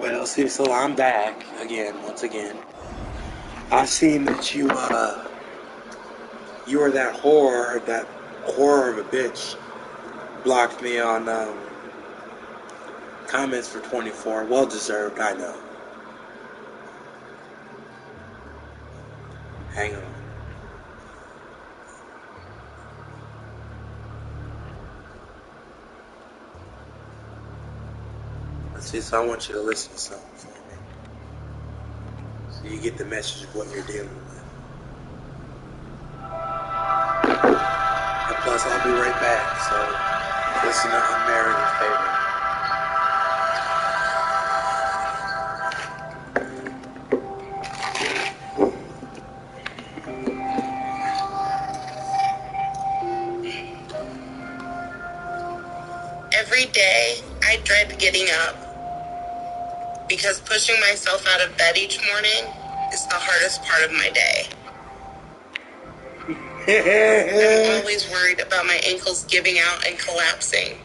Well, see, so I'm back again, once again. I seen that you were that horror of a bitch. Blocked me on comments for 24. Well deserved, I know. Hang on. Let's see, so I want you to listen to something for me. So you get the message of what you're dealing with. And plus, I'll be right back, so listen to Unmerited Favor. Every day, I dread getting up because pushing myself out of bed each morning is the hardest part of my day. I'm always worried about my ankles giving out and collapsing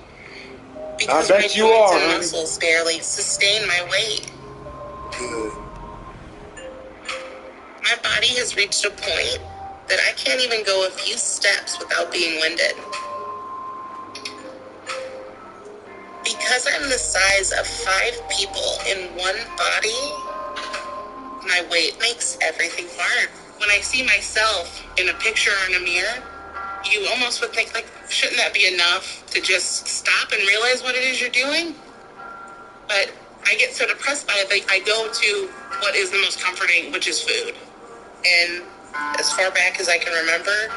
because my joints and muscles barely sustain my weight. Good. My body has reached a point that I can't even go a few steps without being winded. Because I'm the size of 5 people in one body, my weight makes everything hard. When I see myself in a picture or in a mirror, you almost would think, like, shouldn't that be enough to just stop and realize what it is you're doing? But I get so depressed by it that I go to what is the most comforting, which is food. And as far back as I can remember,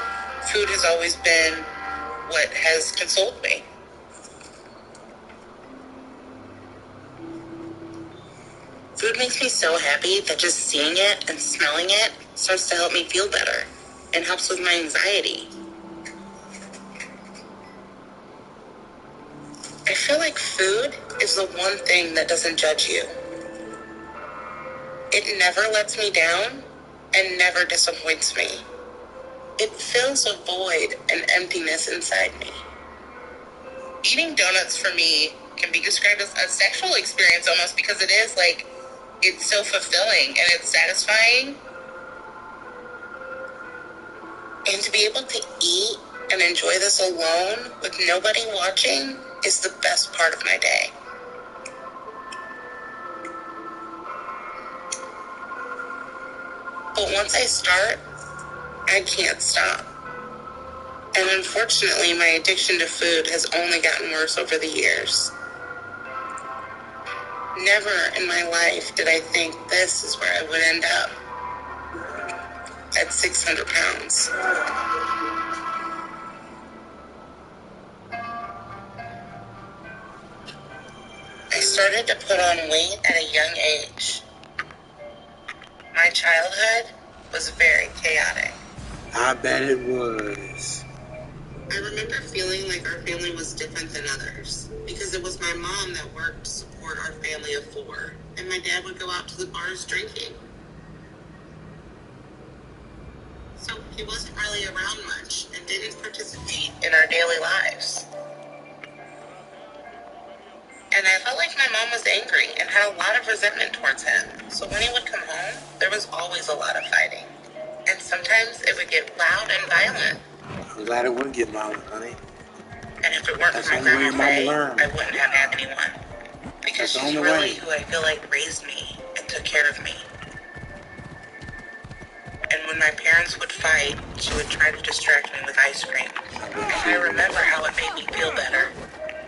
food has always been what has consoled me. Food makes me so happy that just seeing it and smelling it starts to help me feel better and helps with my anxiety. I feel like food is the one thing that doesn't judge you. It never lets me down and never disappoints me. It fills a void and emptiness inside me. Eating donuts for me can be described as a sexual experience almost, because it is like, it's so fulfilling and it's satisfying. And to be able to eat and enjoy this alone with nobody watching is the best part of my day. But once I start, I can't stop. And unfortunately, my addiction to food has only gotten worse over the years. Never in my life did I think this is where I would end up. At 600 pounds. I started to put on weight at a young age. My childhood was very chaotic. I bet it was. I remember feeling like our family was different than others because it was my mom that worked to support our family of 4, and my dad would go out to the bars drinking. So he wasn't really around much and didn't participate in our daily lives. And I felt like my mom was angry and had a lot of resentment towards him. So when he would come home, there was always a lot of fighting. And sometimes it would get loud and violent. I'm glad it wouldn't get violent, honey. And if it weren't for my grandma Faye, I wouldn't have had anyone. Because she's really who I feel like raised me and took care of me. And when my parents would fight, she would try to distract me with ice cream. And I remember how it made me feel better.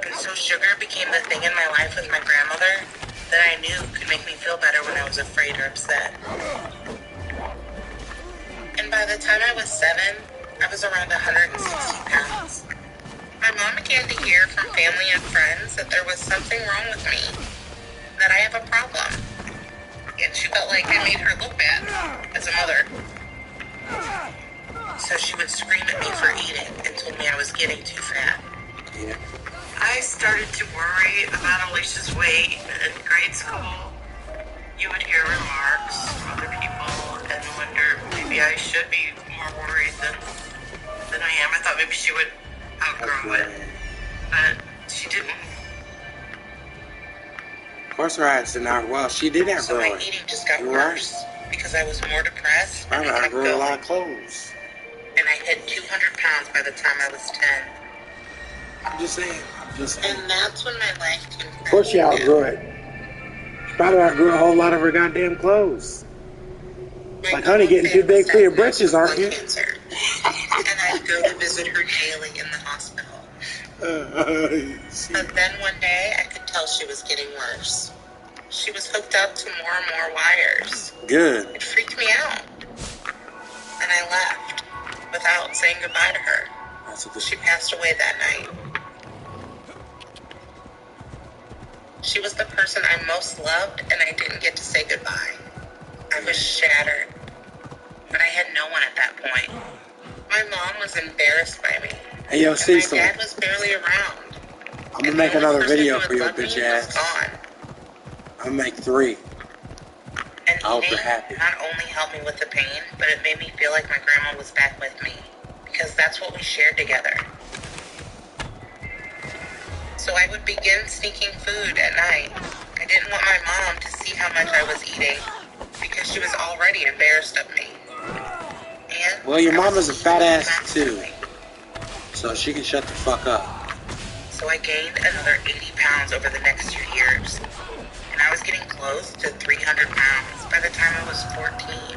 And so sugar became the thing in my life with my grandmother that I knew could make me feel better when I was afraid or upset. And by the time I was 7, I was around 160 pounds. My mom began to hear from family and friends that there was something wrong with me, that I have a problem. And she felt like I made her look bad as a mother. So she would scream at me for eating and told me I was getting too fat. Yeah. I started to worry about Alicia's weight in grade school. You would hear remarks from other people and wonder maybe I should be more worried than I am. I thought maybe she would outgrow it, but she didn't. course her eyes did not. Well, she did have So my growing. eating just got You're worse because I was more depressed. I And I kept grew a lot going. of clothes. And I hit 200 pounds by the time I was 10. I'm just saying. And that's when my life came. Of course she outgrew it. She probably outgrew a whole lot of her goddamn clothes. Like, honey, getting too big for your britches, aren't you? Cancer. And I'd go to visit her daily in the hospital. But then one day, I could tell she was getting worse. She was hooked up to more and more wires. Good. It freaked me out. And I left without saying goodbye to her. She passed away that night. She was the person I most loved, and I didn't get to say goodbye. I was shattered. But I had no one at that point. My mom was embarrassed by me. Hey, yo, Cecil. My dad was barely around. I'm gonna make another video for your bitch ass. I'm gonna make 3. And I hope you're happy. Not only helped me with the pain, but it made me feel like my grandma was back with me. Because that's what we shared together. So I would begin sneaking food at night. I didn't want my mom to see how much I was eating because she was already embarrassed of me. And well, your mama's a fat ass too, so she can shut the fuck up. So I gained another 80 pounds over the next 2 years. And I was getting close to 300 pounds by the time I was 14.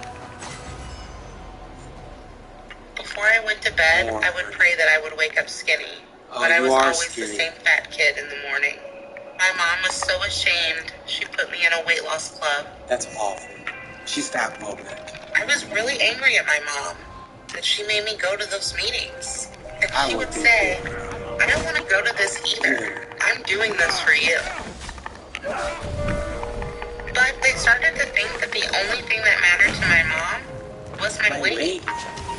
Before I went to bed, I would pray that I would wake up skinny. But I was always the same fat kid in the morning. My mom was so ashamed, she put me in a weight loss club. That's awful. She's fat phobic. I was really angry at my mom that she made me go to those meetings. And she would say, I don't want to go to this either. I'm doing this for you. But they started to think that the only thing that mattered to my mom was my weight.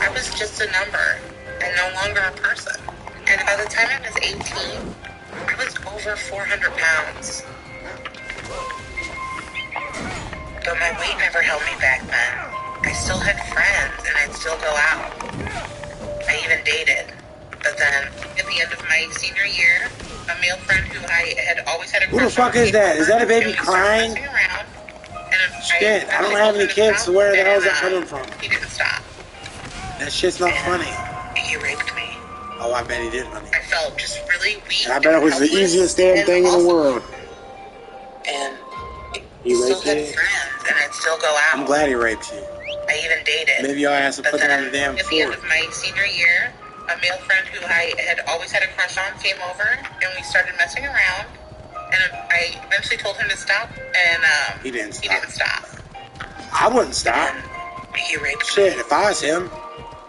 I was just a number and no longer a person. And by the time I was 18, I was over 400 pounds. But my weight never held me back then. I still had friends and I'd still go out. I even dated. But then, at the end of my senior year, a male friend who I had always had a crush on. Who the fuck is that? Is that a baby crying? Shit, I don't have any kids, so where the hell is that coming from? He didn't stop. That shit's not funny. He raped me. Oh, I bet he did, honey. I felt just really weak. And I bet it was the easiest damn thing in the world. And he raped still had you? friends, and I'd still go out. I'm glad he raped you. I even dated. Maybe y'all has to put that on the damn At the end of my senior year, a male friend who I had always had a crush on came over, and we started messing around. And I eventually told him to stop, and he didn't stop. He didn't stop. I wouldn't stop. And he raped me. Shit, if I was him.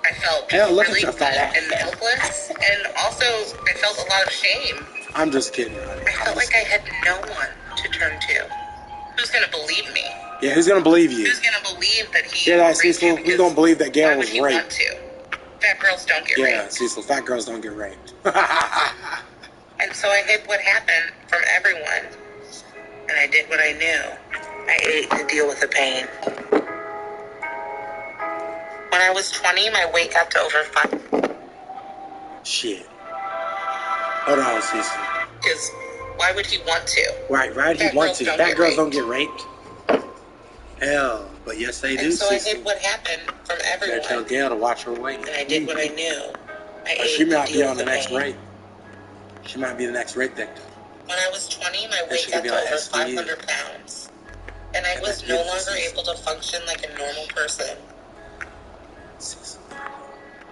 I felt look really at your fat ass. and helpless, and also I felt a lot of shame. I'm just kidding, honey. I felt like I had no one to turn to. Who's gonna believe me? Yeah, who's gonna believe you? Who's gonna believe that he? Yeah, Cecil. Who's gonna believe that Gail was raped? Want to? Fat girls don't get raped. Yeah, Cecil. Fat girls don't get raped. And so I hid what happened from everyone, and I did what I knew. I ate to deal with the pain. When I was 20, my weight got to over 5. Shit. Hold on, Cecil. Because why would he want to? Right, he wants to. Fat girls don't get raped. Hell, but yes they do, and so Cecil. I hid what happened from everyone. Better tell Gail to watch her weight. And I did what I knew. She might be on the next rape. She might be the next rape victim. When I was 20, my weight got to over 500 pounds. And I was no longer able to function like a normal person.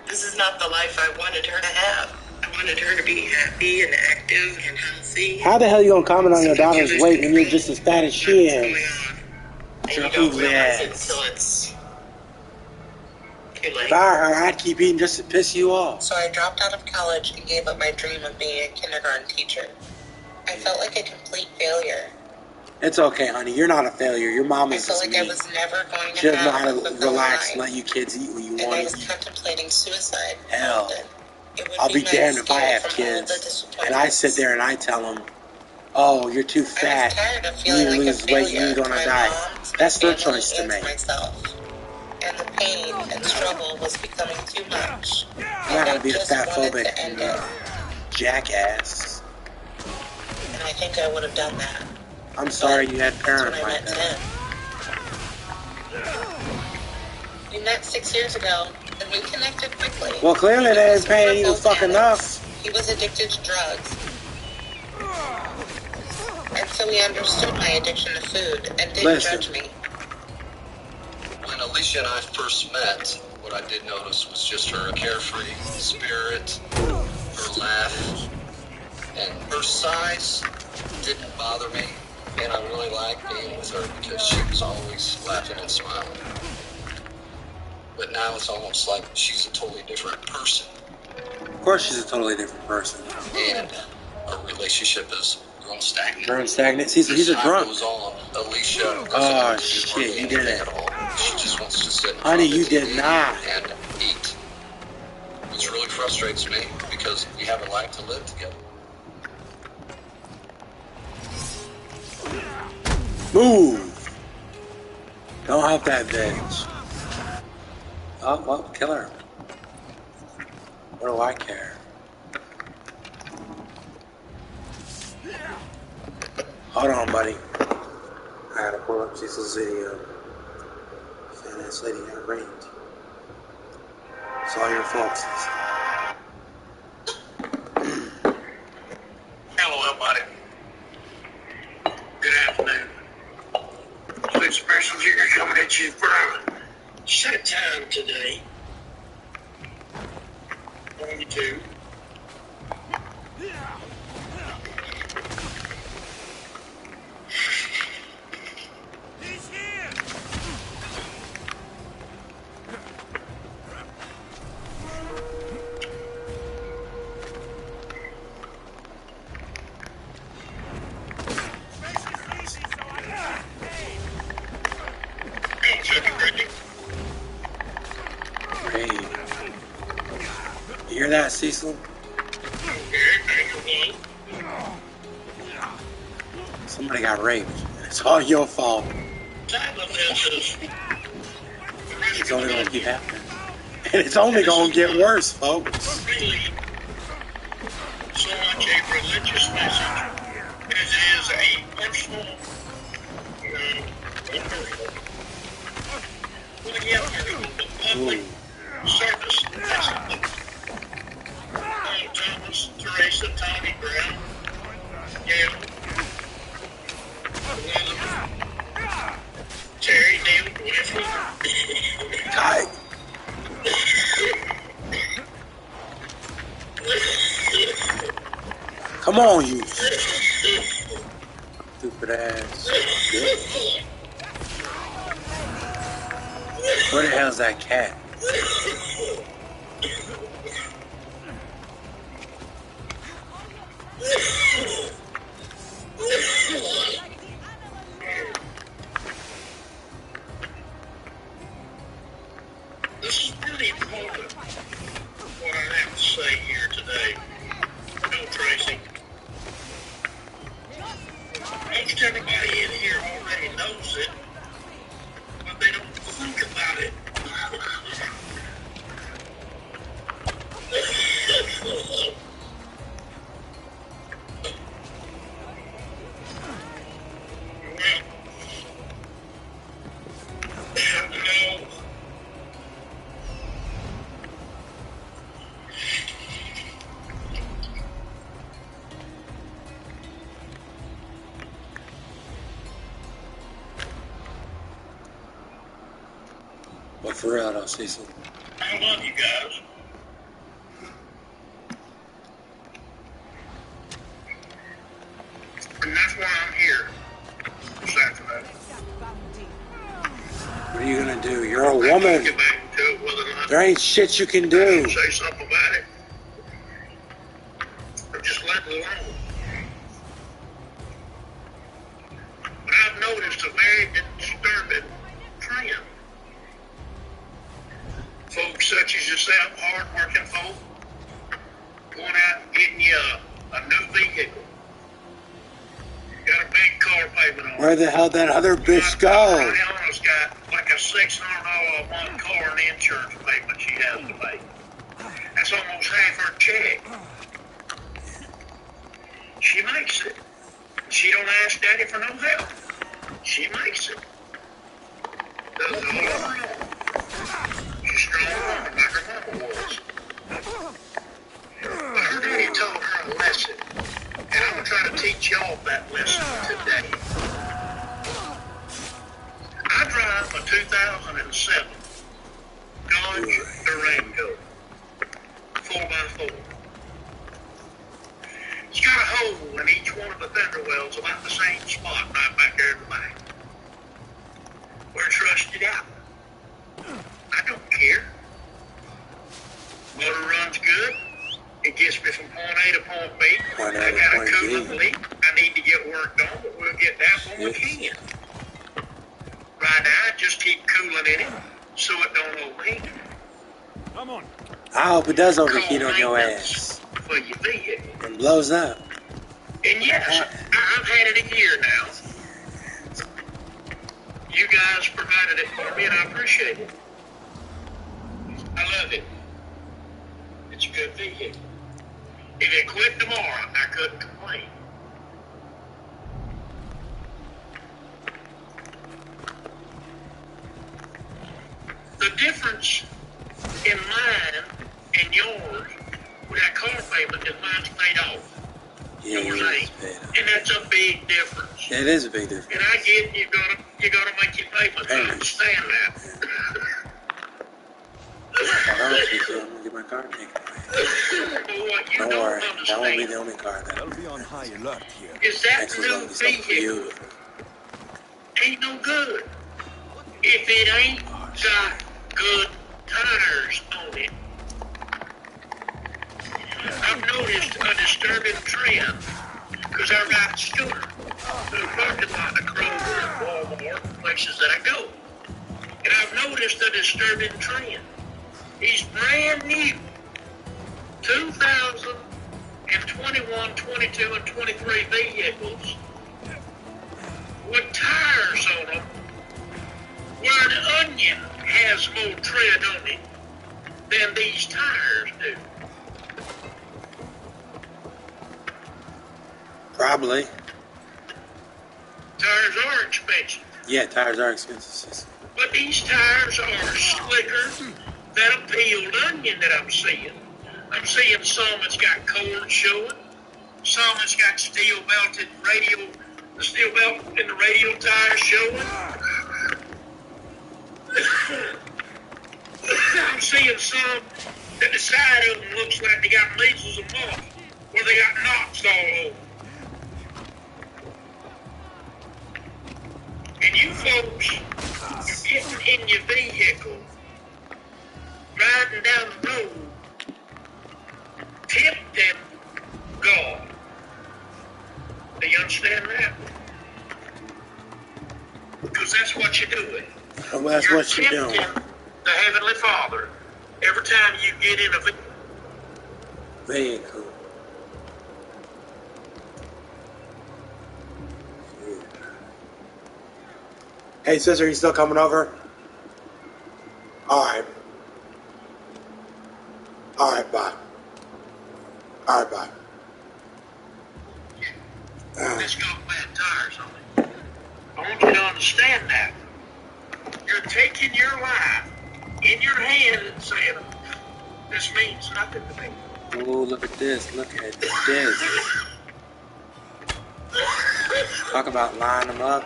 This is not the life I wanted her to have. I wanted her to be happy and active and healthy. How the hell you gonna comment on your daughter's weight when you're just as fat as she is? And you don't realize it until it's too late. If I were her, I'd keep eating just to piss you off. So I dropped out of college and gave up my dream of being a kindergarten teacher. I felt like a complete failure. It's okay, honey. You're not a failure. Your mom is just mean. I was never going to she doesn't know how to relax and let you kids eat what you want to eat. And I was contemplating suicide. Hell, I'll be damned if I have kids. And I sit there and I tell them, oh, you're too fat. You need to lose weight. You're going to die. That's their choice to make. And the pain and struggle was becoming too much. You're not going to be a fat phobic jackass. And I think I would have done that. I'm sorry you had parents like that. We met 6 years ago, and we connected quickly. Well, clearly they ain't paying you fucking enough. He was addicted to drugs. And so he understood my addiction to food and didn't judge me. When Alicia and I first met, what I did notice was just her carefree spirit, her laugh, and her size didn't bother me. And I really liked being with her because she was always laughing and smiling. But now it's almost like she's a totally different person. Of course she's a totally different person. And our relationship is grown stagnant. Grown stagnant? He's a drunk. Goes on. Alicia oh, shit, you did it. She just wants to sit. Honey, you did not. And eat. Which really frustrates me because we have a life to live together. Move! Don't help that bitch. Oh, well, kill her. What do I care? Hold on, buddy. I gotta pull up Cecil's video. And this lady got raped. It's all your fault, Cecil. Hello, everybody. Good afternoon. This special here coming at you from set time today. 22. He's here! You hear that, Cecil? Somebody got raped. It's all your fault. It's only going to keep happening. And it's only going to get worse, folks. So much a religious message as it is a personal, public service message. Thomas, Teresa, Tommy Brown, Gail, Elizabeth, Terry, Neil, Winfrey. Come on, you stupid ass. Where the hell's that cat? This is pretty important, what I have to say here today. No, Tracy. Most everybody in here already knows it, but they don't think about it. But for real though, Cecil. I love you guys. And that's why I'm here this afternoon. What are you gonna do? You're a woman. Get back to it, whether or not There ain't shit you can do. say something about it. Or just let it alone. But I've noticed a very disturbing trend. Folks such as yourself, hard-working folk, going out and getting you a new vehicle. Got a big car payment on it. Where the hell that other bitch go? Rihanna's got like a $600 a month car and insurance payment she has to pay. That's almost half her check. She makes it. She don't ask Daddy for no help. She makes it. Does it all on her own. She's a strong woman like her mama was. But her daddy told her a lesson, and I'm going to try to teach y'all that lesson today. I drive a 2007 Dodge Durango 4x4. It's got a hole in each one of the fender wells about the same spot right back there in the back. Where it's rusted out. I don't care. Motor runs good. It gets me from point A to point B. I got a coolant leak. I need to get work done, but we'll get that when we can. Right now, I just keep cooling in it so it don't overheat. Come on. I hope it does overheat on your ass For your vehicle. and blows up. And yes, I've had it a year now. You guys provided it for me, and I appreciate it. I love it. It's a good vehicle. If it quit tomorrow, I couldn't complain. The difference in mine and yours with that car payment is mine's paid off. Yeah, Yours it is ain't. paid off. And that's a big difference. It is a big difference. And I get you gotta make your payments. I understand that. I don't see you. I'm gonna get my car taken away. But what you Don't don't worry, that won't be understand the only car that I'll be on high alert here. is that Next one's new gonna be something for vehicle you. ain't no good if it ain't got good tires on it. I've noticed a disturbing trend because I ride scooter through the parking lot of Kroger and Walmart, places that I go. And I've noticed a disturbing trend. These brand new 2021, 22, and 23 vehicles with tires on them where an onion has more tread on it than these tires do. Probably. Tires are expensive, Yeah, tires are expensive. but these tires are slicker than a peeled onion that I'm seeing. I'm seeing some that's got cords showing, some that's got the steel belt in the radial tire showing. I'm seeing some that the side of them looks like they got measles and mumps, where they got knocks all over. And you folks, you're getting in your vehicle, riding down the road, tempting God. Do you understand that? Because that's what you're doing. Well, that's what you're doing. Tempting the Heavenly Father every time you get in a vehicle. Very cool. Hey, sister, you still coming over? Alright. Alright, bye. Alright, bye. It's got bad tires on it. I want you to understand that. You're taking your life in your hand and saying, this means nothing to me. Oh, look at this. Look at this. Talk about lining them up.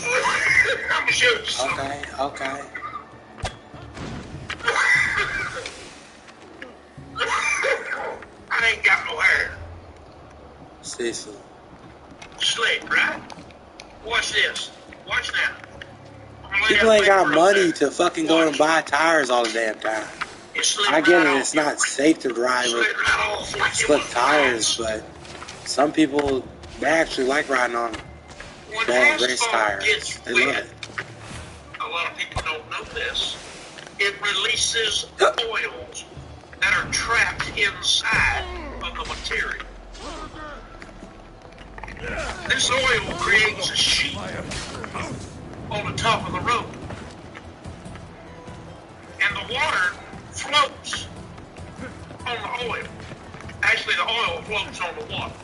I'm gonna show you something. Okay. I ain't got no hair. Cecil. Slick, right? Watch this. Watch now. I'm gonna lay People that ain't got paper up money there. to fucking go and buy tires all the damn time. It slid I get right it, off. it's not safe to drive Slid with right off like it slick was tires, glass. but some people, they actually like riding on When bad race asphalt tires. gets They love wet, it. a lot of people don't know this, it releases oils that are trapped inside of the material. This oil creates a sheet on the top of the road. And the water floats on the oil. Actually, the oil floats on the water.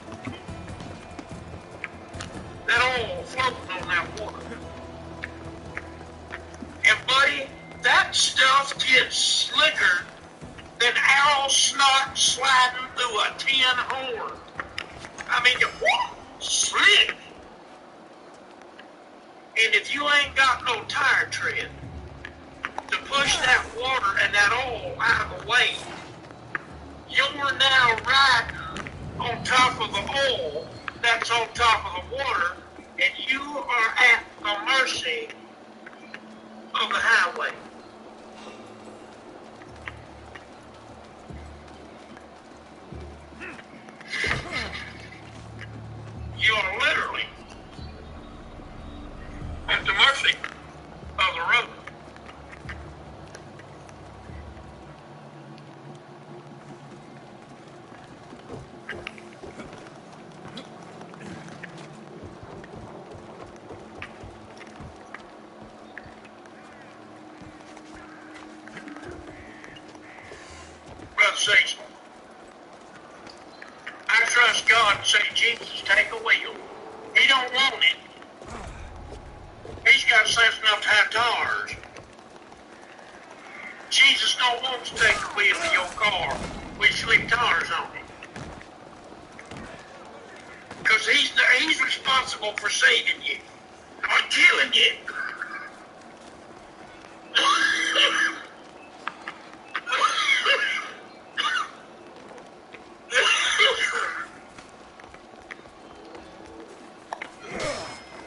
That stuff gets slicker than owl snot sliding through a tin horn. I mean, slick. And if you ain't got no tire tread to push that water and that oil out of the way, you're now riding on top of the oil that's on top of the water, and you are at the mercy of the highway. You are literally at the mercy of the road. Brother Cecil, I trust God and say, Jesus, take a wheel. He don't want it. He's got sense enough to have tires. Jesus don't want to take the wheel of your car with slick tires on it. Because he's responsible for saving you, or killing you.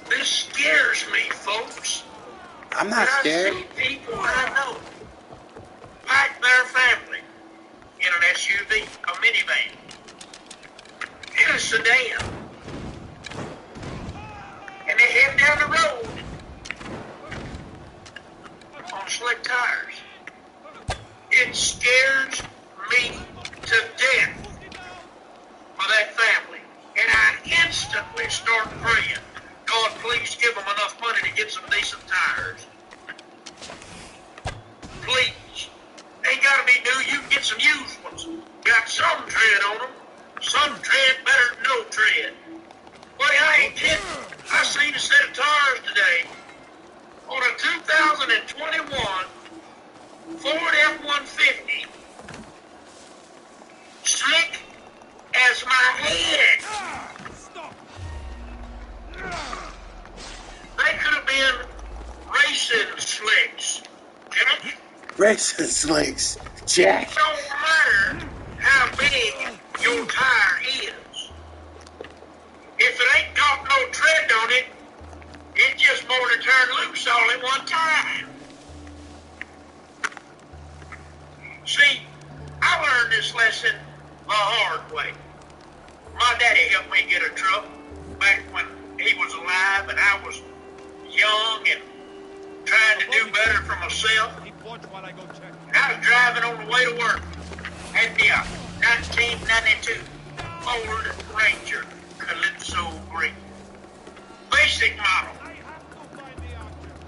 This scares me, folks. I'm not scared. I see people I know pack their family in an SUV, a minivan, in a sedan, and they head down the road on slick tires. It scares me to death for that family, and I instantly start praying, God, please give them enough money to get some decent tires. Please. Ain't gotta be new, you can get some used ones. Got some tread on them. Some tread better than no tread. Buddy, I ain't kidding. I seen a set of tires today on a 2021 Ford F-150. Slick as my head. They could have been racing slicks. Jack? Racing slicks. Jack. It don't matter how big your tire is. If it ain't got no tread on it, it just more to turn loose all at one time. See, I learned this lesson the hard way. My daddy helped me get a truck back when he was alive and I was young and trying to do better for myself. I was driving on the way to work. Had me a 1992 Ford Ranger Calypso Green. Basic model.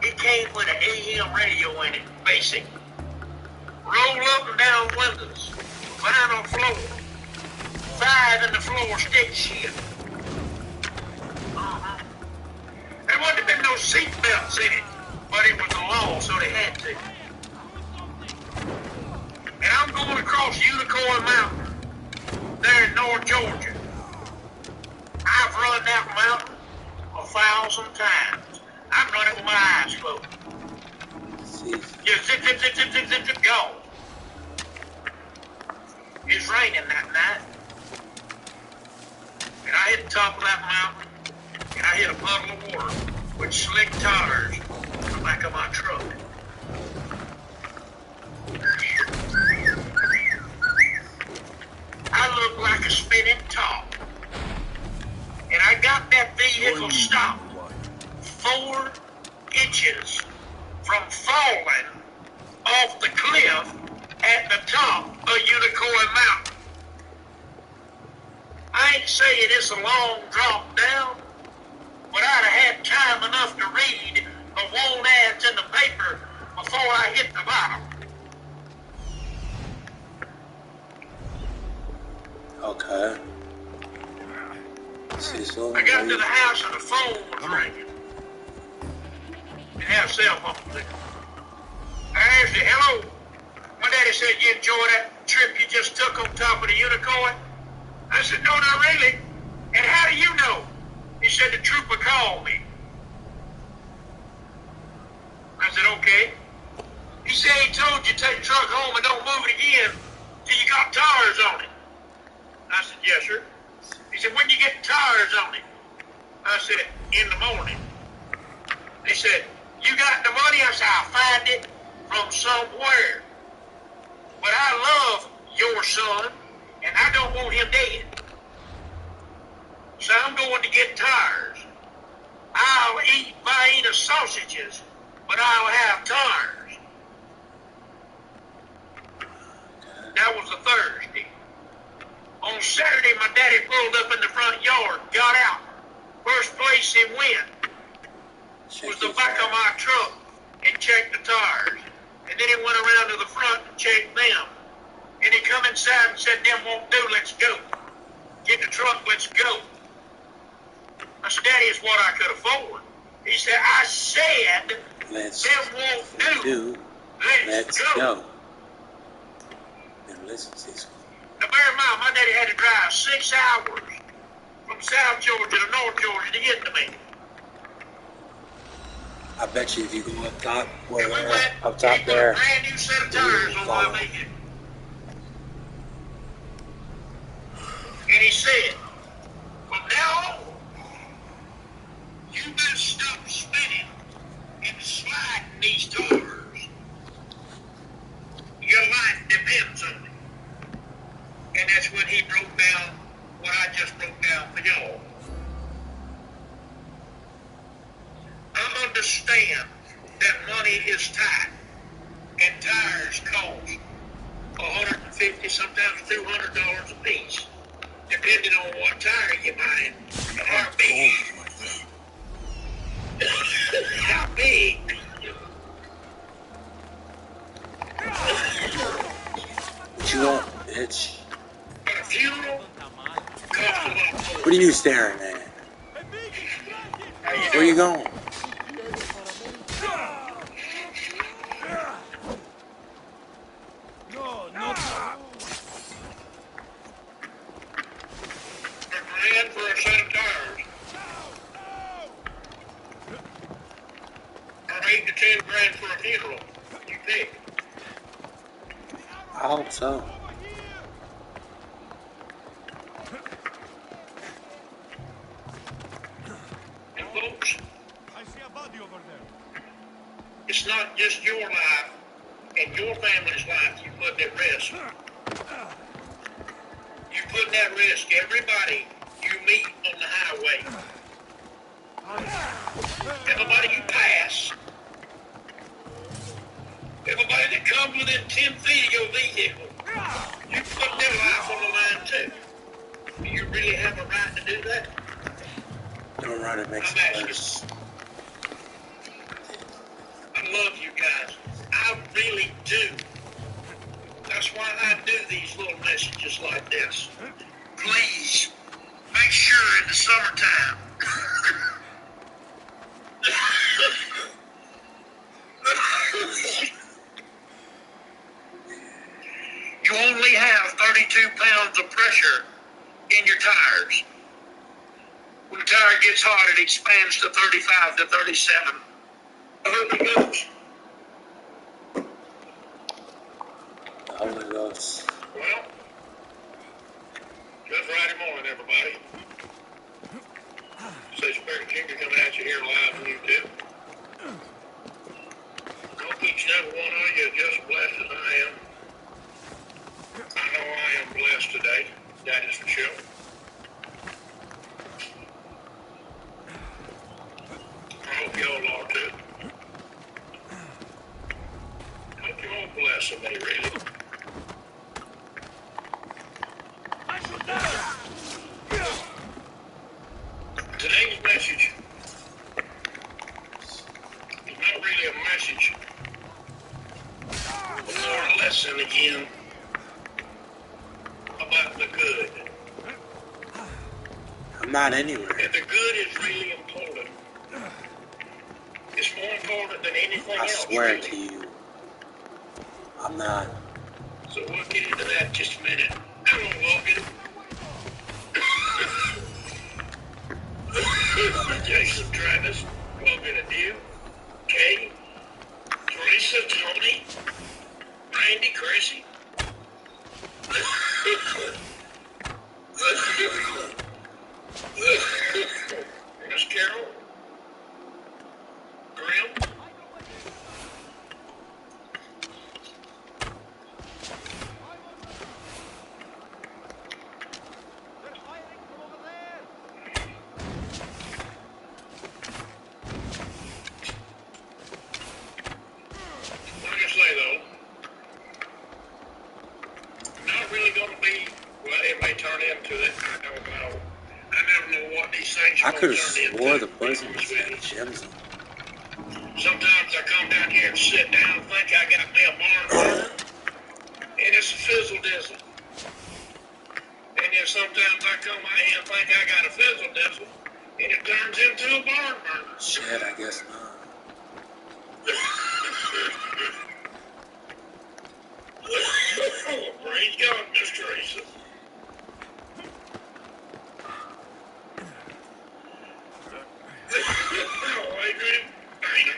It came with an AM radio in it. Basic. Roll up and down windows. Vinyl floor. 5 in the floor stick shift. There wouldn't have been no seat belts in it, but it was the law, so they had to. And I'm going across Unicorn Mountain, there in North Georgia. I've run that mountain 1,000 times. I've run it with my eyes closed. Just zip, zip, zip, zip, zip, zip, zip, go. It's raining that night. And I hit the top of that mountain, and I hit a puddle of water with slick tires on the back of my truck. I looked like a spinning top. And I got that vehicle stopped 4 inches from falling off the cliff at the top of Unicorn Mountain. I ain't saying it's a long drop down, but I'd have had time enough to read the want ads in the paper before I hit the bottom. Okay. Cecil. I got to the house and the phone was ringing. Didn't have cell phone there. I Ashley, hello. My daddy said you enjoyed that trip you just took on top of the unicorn. I said, no, not really. And how do you know? He said the trooper called me. I said, okay. He said he told you to take the truck home and don't move it again till you got tires on it. I said, yes, sir. He said, when you get tires on it? I said, in the morning. He said, you got the money? I said, I'll find it from somewhere. But I love your son, and I don't want him dead. So I'm going to get tires. I'll eat Vienna sausages, but I'll have tires. That was a Thursday. On Saturday, my daddy pulled up in the front yard, got out. First place he went was the back of my truck and checked the tires. And then he went around to the front and checked them. And he come inside and said, them won't do, let's go. Get the truck, let's go. I said, Daddy, it's what I could afford. He said, I said, them won't do, let's go. And listen, see. Now bear in mind, my daddy had to drive 6 hours from South Georgia to North Georgia to get to me. I bet you if you go up top, And we went, up top he put there, a brand new set of tires on my Lincoln. And he said, from now on, you better stop spinning and sliding these tires. Your life depends on it. And that's when he broke down what I just broke down for y'all. I understand that money is tight, and tires cost $150, sometimes $200 a piece, depending on what tire you're buying. How big? How big? what you want, bitch? But a funeral costs a lot more. What are you staring at? Where are you going? $1,000 for a set of tires. Or $8 to $10,000 for a funeral. You pick. I hope so. And folks, I see a body over there. it's not just your life and your family's life you put at risk. You put at risk everybody you meet on the highway. Everybody you pass. Everybody that comes within 10 feet of your vehicle. You put their life on the line too. Do you really have a right to do that? Don't run, it makes I'm it asking. worse. I love you guys. I really do. That's why I do these little messages like this. Please, make sure in the summertime you only have 32 pounds of pressure in your tires. When the tire gets hot, it expands to 35 to 37. Holy Ghost. The Holy Ghost. Well, just Friday morning, everybody. Say Spirit Kingdom coming at you here live on YouTube. Hope each and every one of you are just blessed as I am. I know I am blessed today. That is for sure. I hope y'all are too. I hope you're all blessed today, really. Today's message is not really a message, but more a lesson again about the good. I'm not anywhere. And the good is really important. It's more important than anything I else. swear really. to you. I'm not. So we'll get into that in just a minute. Hello, Logan. Jason, Travis, Logan, and you. Kay, Teresa, Tony, Randy, Chrissy. Miss Carol. Grim. Like I say though, not really gonna be what it may turn into. That I don't know. I never know what these things I are could gonna have turn into. swore the poison to be was honest with that you. gems. Sometimes I come down here and sit down and think I got me a barn burner, and it's a fizzle dizzle. And then sometimes I come out here and think I got a fizzle dizzle, and it turns into a barn burner. Shit, I guess not. Praise God, Miss Teresa. Oh, Adrian, Dana.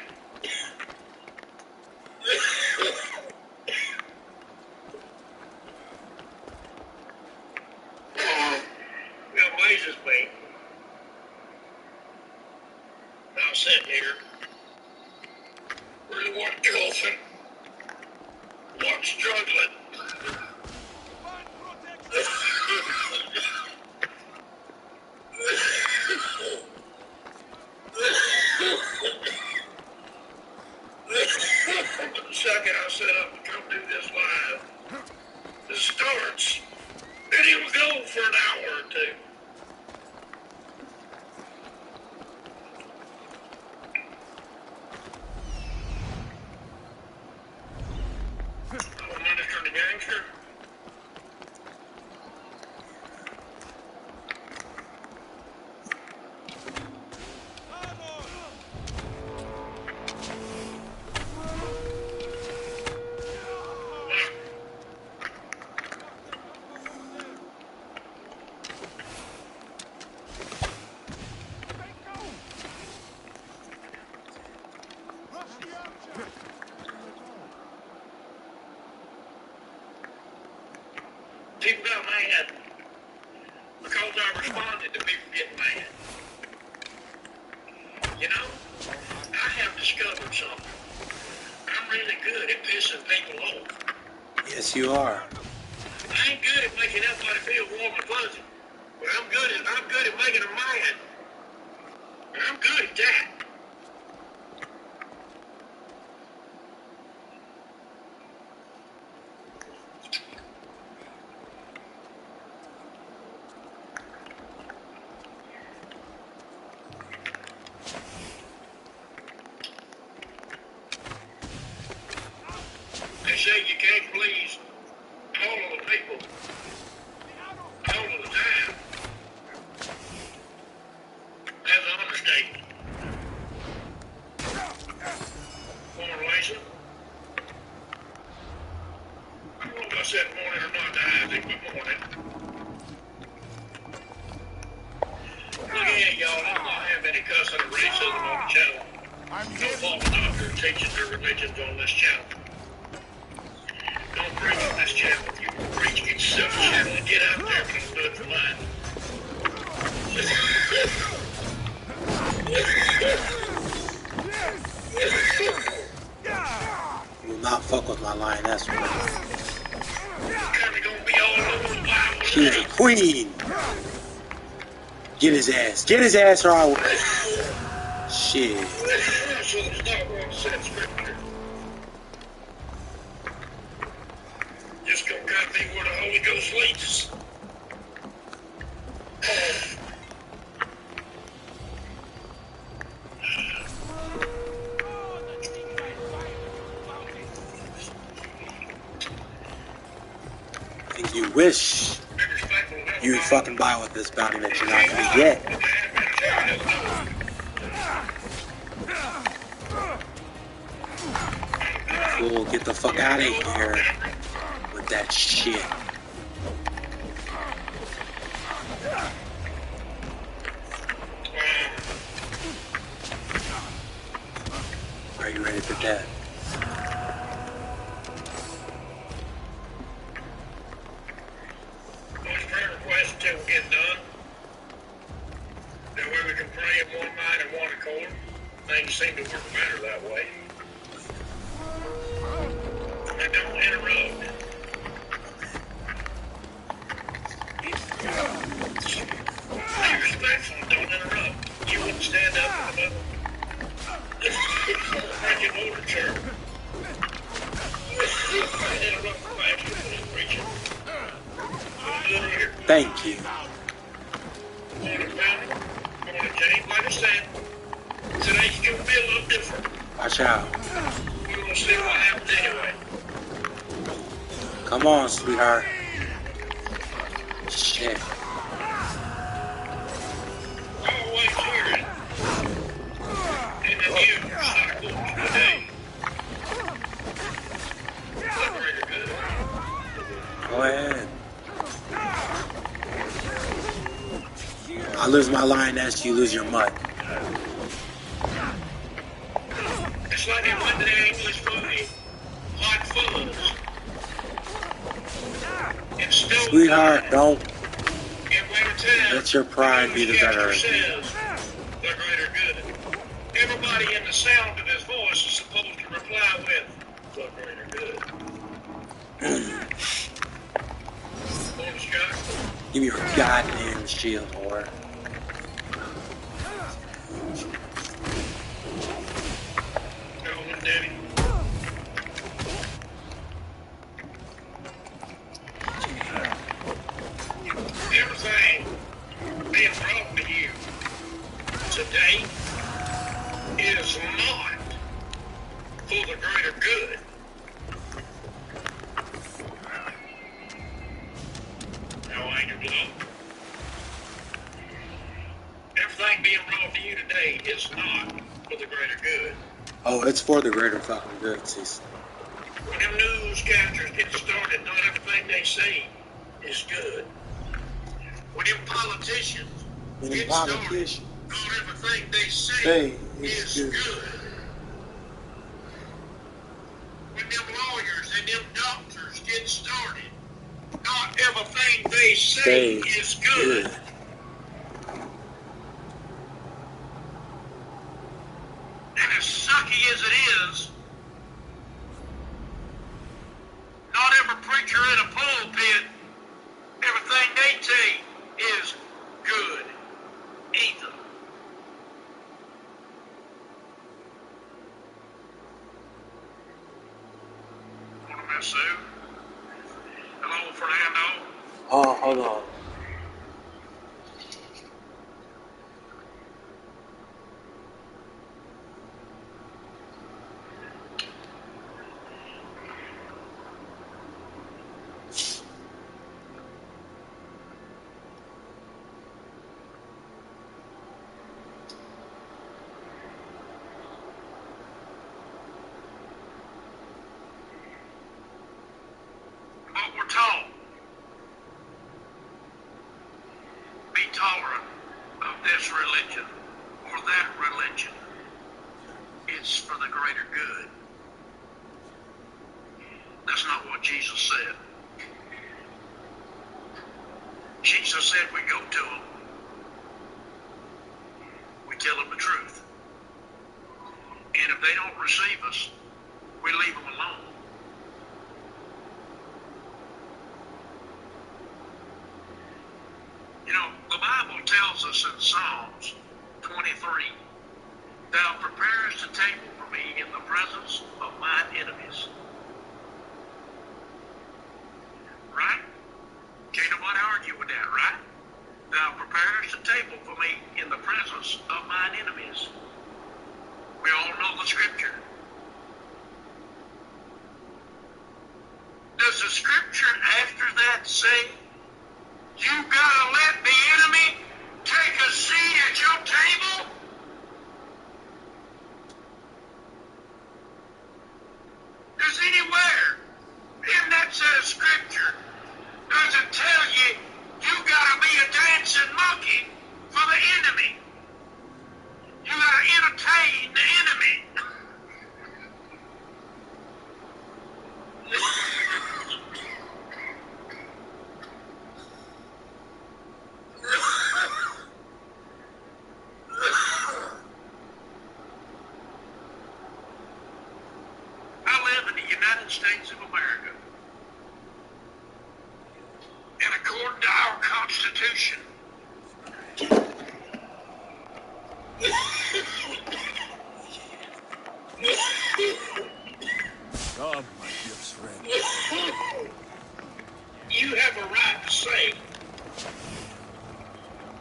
It amazes me. I'm sitting here, really want golfing, want struggling. The second I set up to come do this live, it starts, and it will go for an hour or two. Oh, Minister the Gangster. People got mad because I responded to people getting mad. You know, I have discovered something. I'm really good at pissing people off. Yes, you are. I ain't good at making everybody feel warm and fuzzy, but I'm good at making them mad. And I'm good at that. They say you can't please all of the people all of the time. That's an understatement. Morning, Lisa. I don't know if I said morning or not to Isaac, but morning. Look here, y'all. Let's not have any cussing or racism on the channel. No false doctor teaches their religions on this channel. Don't preach on this channel. If you will preach, get yourself a channel and get out there, but don't do it for mine. You will not fuck with my lioness woman. Kinda gonna be all over the Bible. She's a queen. Get his ass. Get his ass or I will. Shit. So there's not one set scripture. Just gonna cut me where the Holy Ghost leads us. And you wish you'd fucking buy with this bounty that you're not gonna get. We'll get the fuck out of here with that shit. Are you ready for death? Those prayer requests until we get done. That way we can pray in one mind and one accord. Things seem to work better that way. And don't interrupt. Be respectful and don't interrupt. You wouldn't stand up in the middle. Like an older church. Interrupt the pastor when he's preaching. Thank you. Morning, family. Morning, James. Like I said, today's going to be a little different. Watch out. We're going to see what happens anyway. Come on, sweetheart. Shit. Always hearing in the news cycles today. Liberator good. Go ahead. I lose my lioness, you lose your mutt. It's like they went to the English movie, Hot Fuzz. And stole Sweetheart, don't and went to town. let your pride be the better. Says, the greater good. Everybody in the sound of his voice is supposed to reply with, the greater good. Morning, Scott. Give me your goddamn shield, whore. Morning, Daddy. Everything being brought to you today is not for the greater good. No, Angel below. Everything being brought to you today is not for the greater good. Oh, it's for the greater fucking good, sis. When them newscasters get started, not everything they say is good. When them politicians get started, not everything they say is good. When them lawyers and them doctors get started, not everything they say is good. And as sucky as it is, not every preacher in a pulpit, everything they say is good either. Morning, Miss Sue. Hello, Fernando. Oh, hold on. What we're taught. Be tolerant of this religion or that religion. It's for the greater good. That's not what Jesus said. Jesus said we go to them, we tell them the truth. And if they don't receive us, we leave them alone. You know, the Bible tells us in Psalms 23, thou preparest a table for me in the presence of mine enemies. Right? Can't nobody argue with that, right? Thou preparest a table for me in the presence of mine enemies. We all know the scripture. Does the scripture after that say, you gotta let the enemy take a seat at your table? Does United States of America. And according to our Constitution, Come, my dear friend. you have a right to say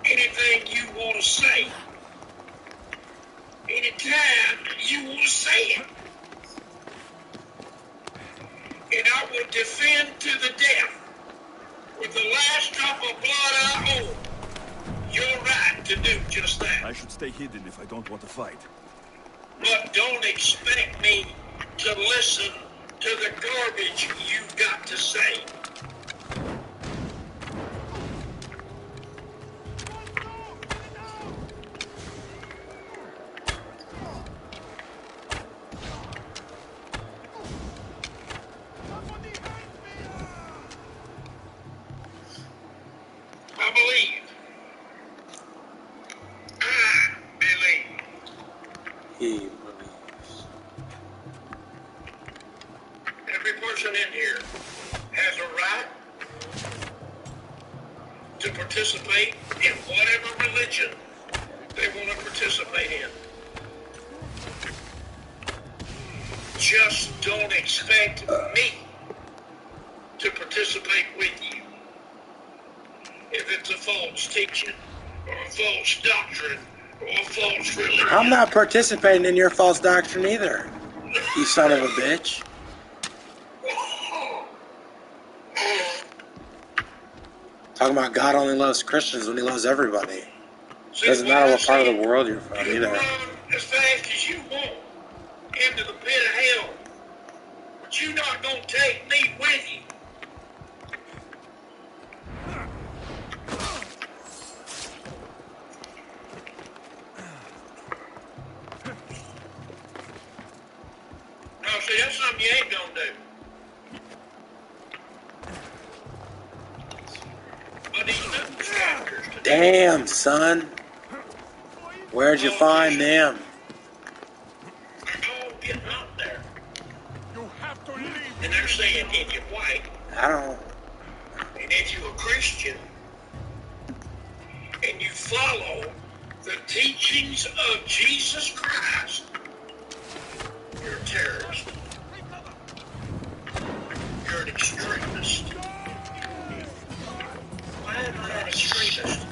anything you want to say. Anytime you want to say it. And I will defend to the death, with the last drop of blood I hold, your right to do just that. I should stay hidden if I don't want to fight. But don't expect me to listen to the garbage you've got to say. I believe. He believes. Every person in here has a right to participate in whatever religion they want to participate in. Just don't expect me to participate with you if it's a false teaching or a false doctrine or a false religion. I'm not participating in your false doctrine either, you son of a bitch. Talking about God only loves Christians when he loves everybody. Doesn't matter what part of the world you're from You either. run as fast as you want into the pit of hell, but you're not going to take me with you. No, see, that's something you ain't going to do. But these new chapters today, Damn, son. Where'd you find them? they're all getting up there. You have to leave. And they're saying, if you're white, I don't. and if you're a Christian, and you follow the teachings of Jesus Christ, you're a terrorist. You're an extremist. Why am I an extremist?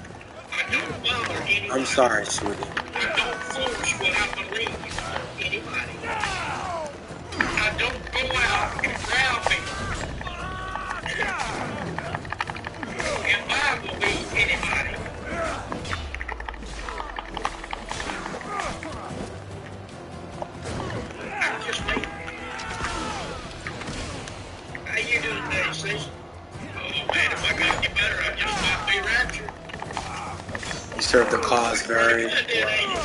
I don't bother anybody. I'm sorry, sweetie. I don't force what I believe on anybody. I don't go out and browbeat and Bible beat anybody. I'm just me. How you doing today, sis? Oh man, if I got any better, I just might be raptured. You serve the cause very Good, then, well. ain't you?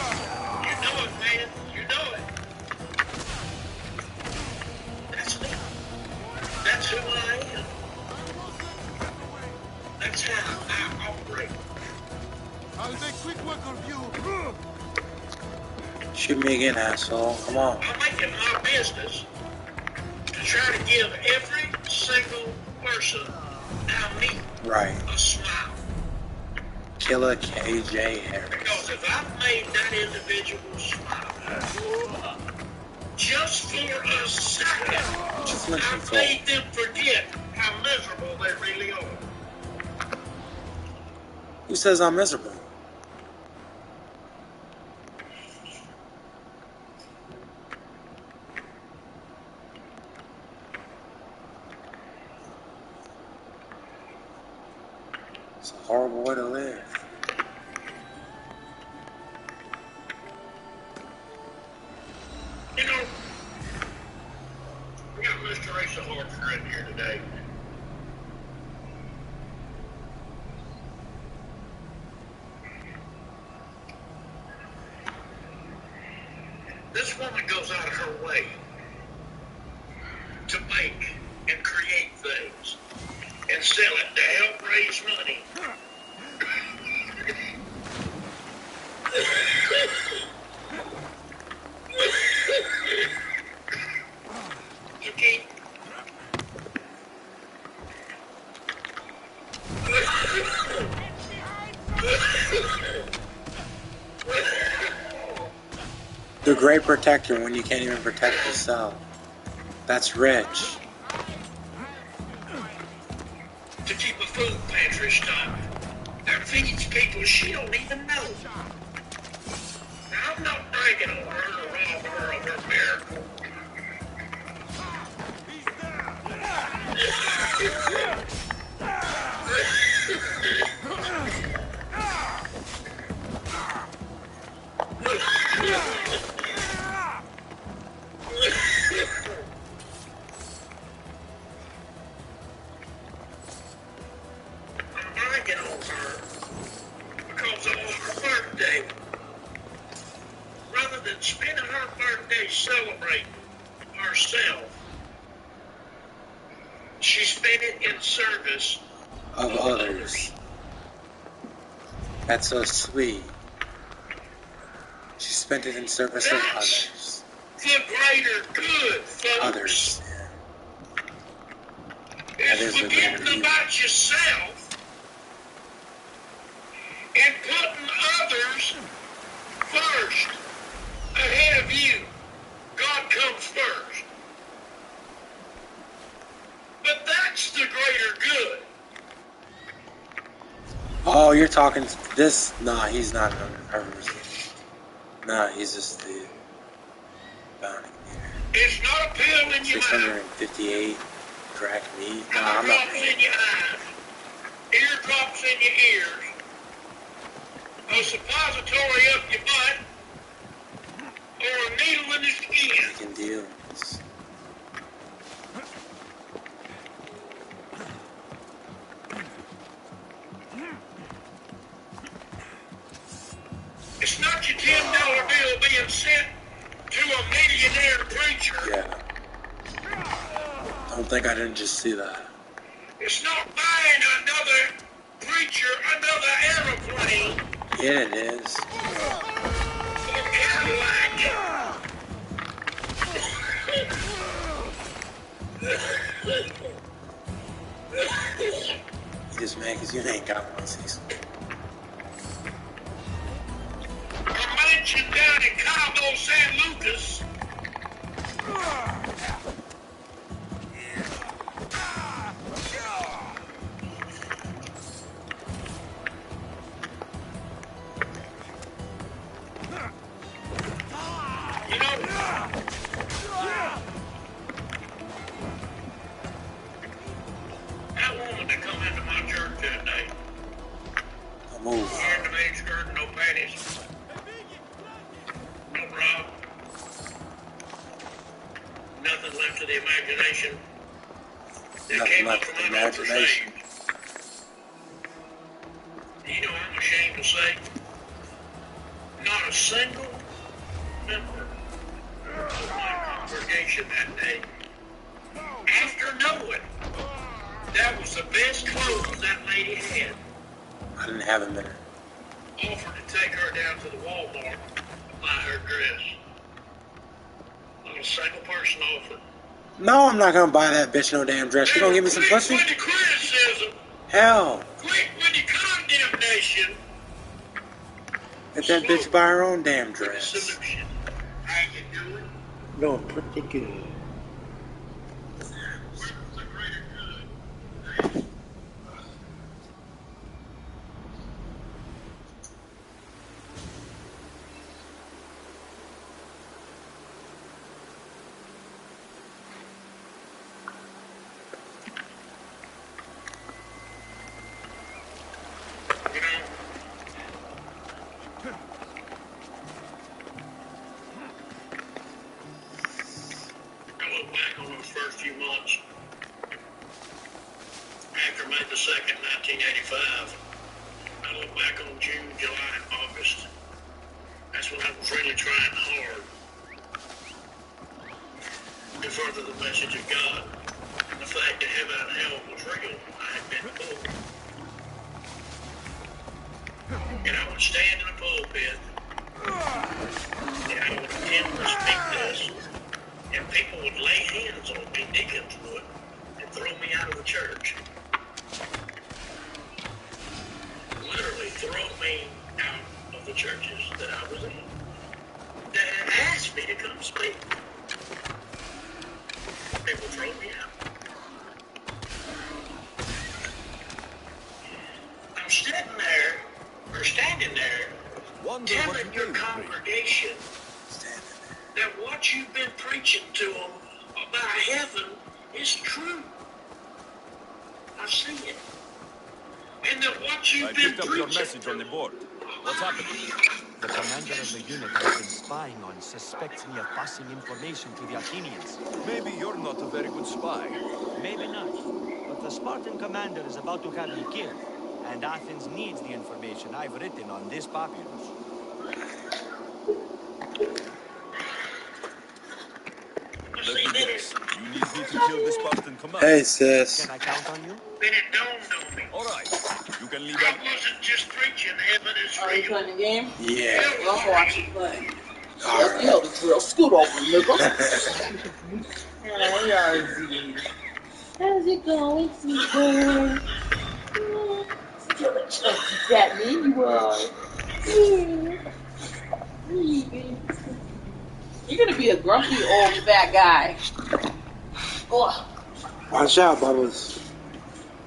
You know it, man. You know it. That's me. That's who I am. That's how I operate. I'll make quick work of you. Shoot me again, asshole. Come on. I make it my business to try to give every single person I meet Right. a smile. Killer KJ Harris. Because if I've made that individual smile just for a second, Just let you I've fall. made them forget how miserable they really are. Who says I'm miserable? It's a horrible way to live. You know, we got Mr. Asa Hartford in here today. This woman goes out of her way to make and create things and sell it to help raise money. To keep great protector when you can't even protect yourself. That's rich. To keep a food pantry stocked. That feeds people she don't even know. Now, I'm not bragging on her or rob her of her miracle. I'm bragging on her because on her birthday, rather than spending her birthday celebrating herself, she spent it in service Of others. That's so sweet. She spent it in service of others. The greater good, folks. Others. Is is the forgetting greater about yourself and putting others first, ahead of you. God comes first. But that's the greater good. Oh, you're talking this? Nah, he's not an Herbert. Nah, he's just the bounty leader. It's not a pill in your mouth. 658 crack meat. Nah, Eye I'm not drops paying. in your eyes. Ear drops in your ears. A suppository up your butt. Or a needle in the skin. Making deals. It's not your $10 bill being sent to a millionaire preacher. Yeah. Don't think I didn't just see that. It's not buying another preacher another aeroplane Yeah, it is. or Cadillac. You just mad because you ain't got one, Cecil. A mansion down in Cabo San Lucas. You know, that woman that come into my church that day, I'll move. wearing the mini skirt and no panties, no bra, nothing left to the imagination. That Nothing came up left from to the my imagination. You know, I'm ashamed to say, not a single member of my congregation that day, after knowing that was the best clothes that lady had, I didn't have a minute. offered to take her down to the Walmart and buy her dress. Not a single person offered. No, I'm not gonna buy that bitch no damn dress. You gonna give me some pussy? Quick with the criticism, Hell. quick with the condemnation, Let that bitch buy her own damn with the dress. solution. How you doing? Doing pretty good. Where's the greater good? You know, I look back on those first few months after May the 2nd, 1985. I look back on June, July, and August. That's when I was really trying hard to further the message of God and the fact that heaven and hell was real. I had been told. And I would stand in a pulpit and I would attempt to speak this, and people would lay hands on me, deacons would, and throw me out of the church. Literally throw me out of the churches that I was in. That had asked from him. I'm standing there, Wonder what telling you your do, congregation that what you've been preaching to them about heaven is true. I see it. And that what you've I been picked up your preaching message on the board. What's happening? The commander of the unit I've been spying on suspects me of passing information to the Athenians. Maybe you're not a very good spy. Maybe not, but the Spartan commander is about to have me killed, and Athens needs the information I've written on this papyrus. Let me guess. You need me to kill the Spartan commander. Hey, sis. Can I count on you? Then it dawned on me. All right. You can leave I out. wasn't just preaching heaven is Are you real. playing the game? Yeah. Well, I'm watching play. Alright. Yo, the drill. Scoot over, nigga. Oh, yeah, how's it going, sweetheart? That mean you are. You're gonna be a grumpy old fat guy. Oh, Watch out, Bubbles.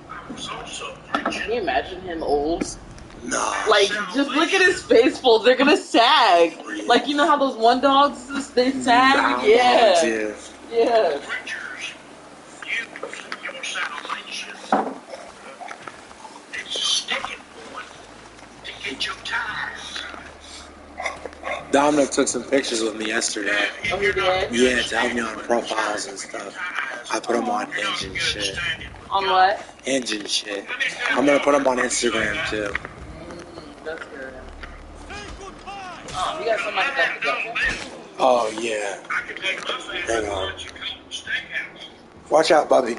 I was also can preaching. you imagine him old? Nah. Like, just look at his face folds. They're gonna sag. Like, you know how those one dogs, they sag? Nah, Yeah. yeah. Yeah. Preachers use your salvation. It's a sticking point to get your tithes. Dominic took some pictures with me yesterday. Oh, he did? Yeah, to help me on profiles and stuff. I put them on engine shit. On what? Engine shit. I'm gonna put them on Instagram too. That's good. Oh, you got somebody that can get Oh yeah. I can take my family Hang to on. what you call a steakhouse. Watch out, Bubby.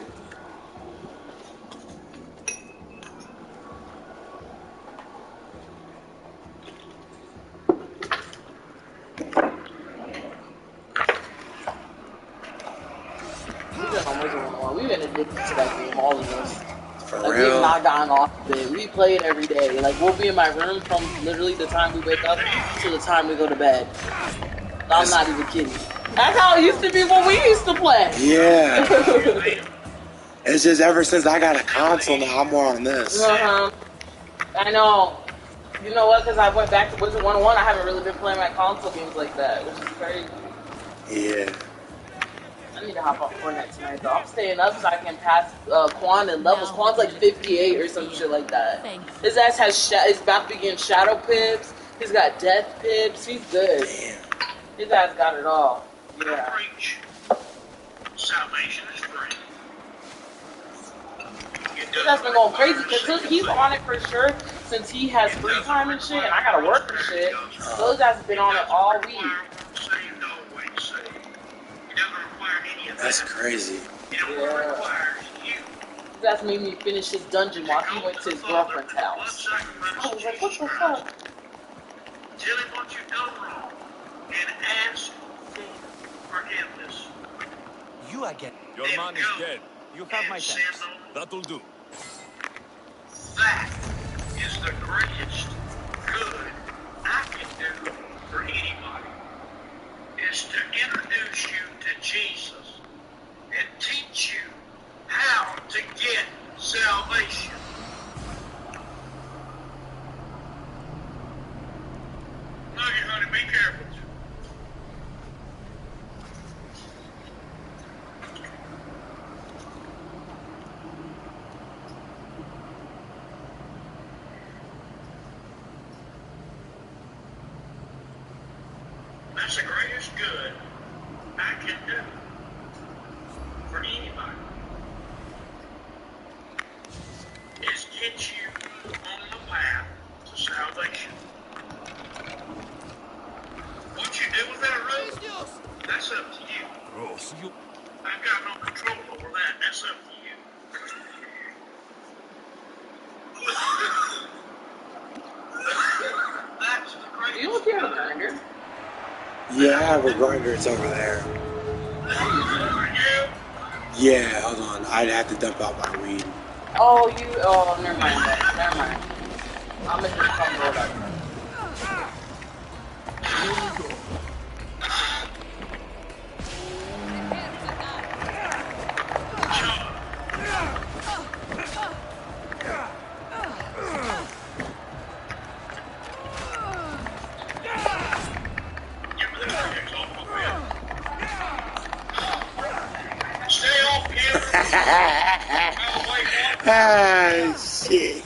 We've been addicted to that game, all of us. For Like, we've real. not gotten off of it. We play it every day. Like, we'll be in my room from literally the time we wake up to the time we go to bed. I'm not even kidding. That's how it used to be when we used to play. Yeah. It's just ever since I got a console now, I'm more on this. I know. You know what? Because I went back to Wizard 101, I haven't really been playing my console games like that, which is crazy. Yeah. I need to hop on Fortnite tonight, though. I'm staying up so I can pass Quan in levels. Quan's like 58 or some shit like that. His ass has is about to be getting shadow pips. He's got death pips. He's good. Damn. His ass got it all. Yeah. Preach. Salvation is free. His ass been going crazy because he's on it for sure since he has free time and shit, and I gotta work and shit. So his ass has been on it all week. Saved, always saved. It doesn't require any of that. That's crazy. It only requires you. His ass made me finish his dungeon while he went to his girlfriend's house. I was like, what the fuck? Tell him what you've done wrong and ask for forgiveness. You again. Your man is dead. You have my thanks. That'll do. That is the greatest good I can do for anybody, is to introduce you to Jesus and teach you how to get salvation. Nugget, honey, be careful. That's the greatest good I can do for anybody, is get you on the path to salvation. What you do with that road, that's up to you. Gross. You. I've got no control over that. That's up to you. That's the Do you greatest look here at a grinder? Yeah, I have a grinder. It's over there. for you. Yeah, hold on. I'd have to dump out my weed. Oh, never mind. Never mind. I'm gonna just come roll up. Ah, shit.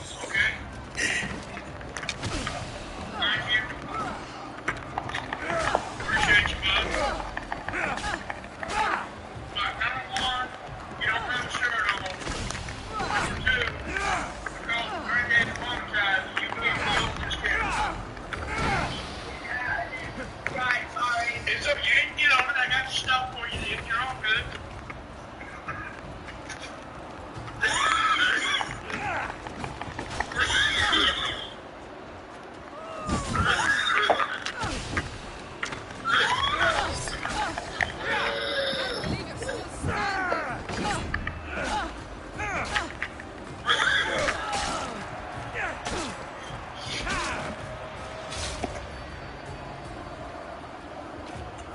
Appreciate you, bud. But number one, you don't have a shirt on. Number two, because granddaddy monetized, you can't be on this camera. Right, sorry. It's okay, you didn't get on it. I got the stuff for you, dude. You're all good.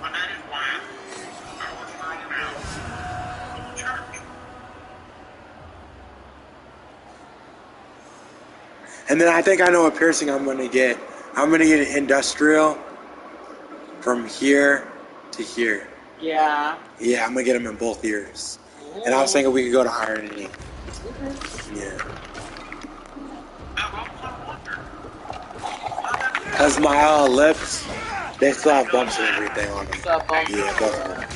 But that is why I was thrown out of the church. And then I think I know what piercing I'm gonna get. I'm gonna get an industrial from here to here. Yeah. Yeah, I'm gonna get them in both ears. And I was thinking we could go to irony. Yeah. I've often wondered. Cause my lips, they still have bumps and everything on them. Still have bumps? Yeah, both of them.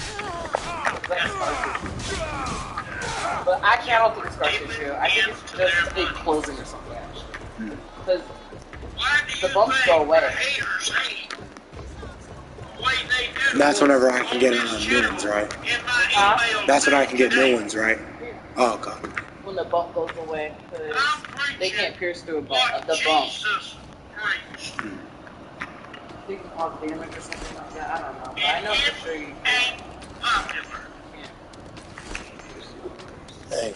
But I don't think it's scar tissue. I think it's just big closing or something, actually. Because Why do the you bumps think go away. the haters hate the way they do? And that's whenever I can get on new this ones, channel, right? in my Huh? email That's when I can get today. new ones, right? Oh, God. when the bump goes away, because I'm they preaching can't pierce through what the bump. Jesus preached. They can cause damage or something like that. I don't know. But I And know it for sure you can. ain't popular. Hey.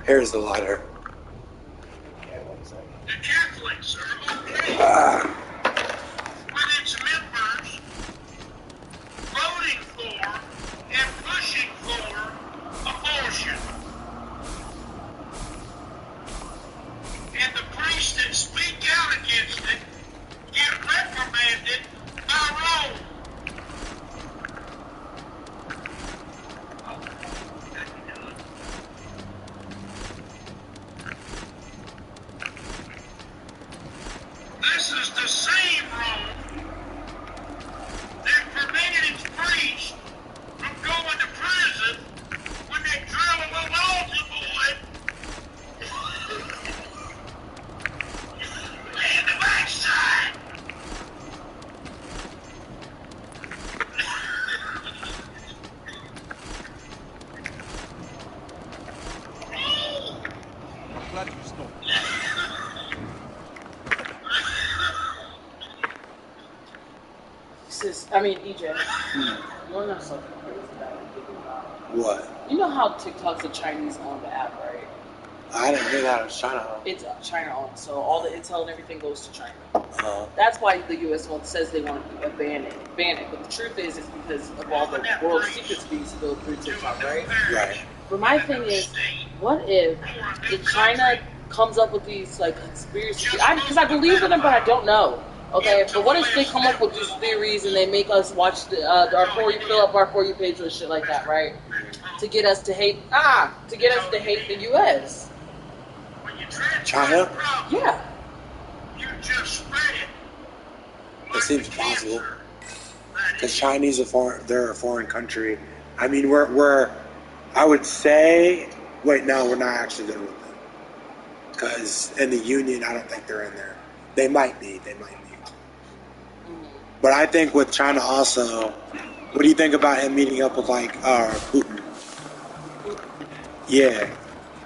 Here's the lighter. The Catholics are okay with its members voting for and pushing for abortion. And the priests that speak out against it get reprimanded by Rome. This is the same Rome that prevented its priests from going to prison when they drill a Walter boy in the backside. I'm glad you stopped. EJ, you wanna know something crazy that I'm thinking about? What? You know how TikTok's a Chinese-owned app, right? I didn't hear that. It was China. It's China-owned, so all the intel and everything goes to China. Uh, That's why the U.S. says they want to ban it. But the truth is, it's because of all the world secrets being spilled through TikTok, right? right. But my thing is, what if China comes up with these like conspiracy? Because I believe in them, but I don't know. Okay, but what if they come up with these theories and they make us watch our fill up our For You page with shit like that, right? To get us to hate the U.S. China? Yeah. You just spread it. It seems possible. Because Chinese they're a foreign country. I mean, we're I would say, wait, no, we're not actually good with them. Because in the Union, I don't think they're in there. They might be. But I think with China also, what do you think about him meeting up with like Putin? Yeah,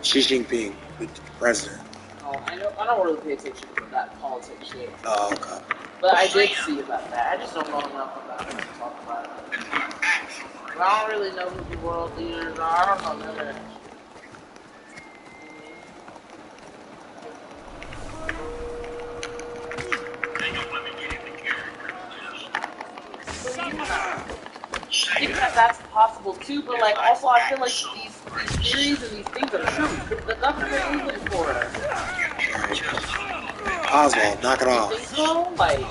Xi Jinping, the president. Oh, I don't really pay attention to that politics shit. Oh, okay. But I did see about that. I just don't know enough about it to talk about it. But I don't really know who the world leaders are. I don't know none of that. I think that's possible too, but like also I feel like these These theories and these things are true. The government is looking for us. Oswald, knock it You off. think so? Like, I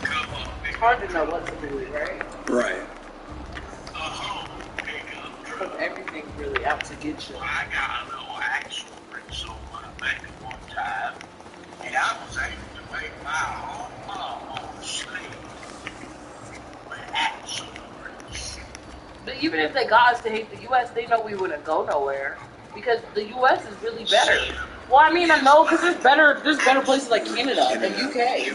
don't know. It's hard to know what to believe, right? Right. Because everything's really out to get you. I got a little axe story, so back at one time, and I was able to make my own mom on a slave with axe stories. But even if they got us to hate the U.S., they know we wouldn't go nowhere because the U.S. is really better. Well, I mean, I know because there's better places like Canada and UK.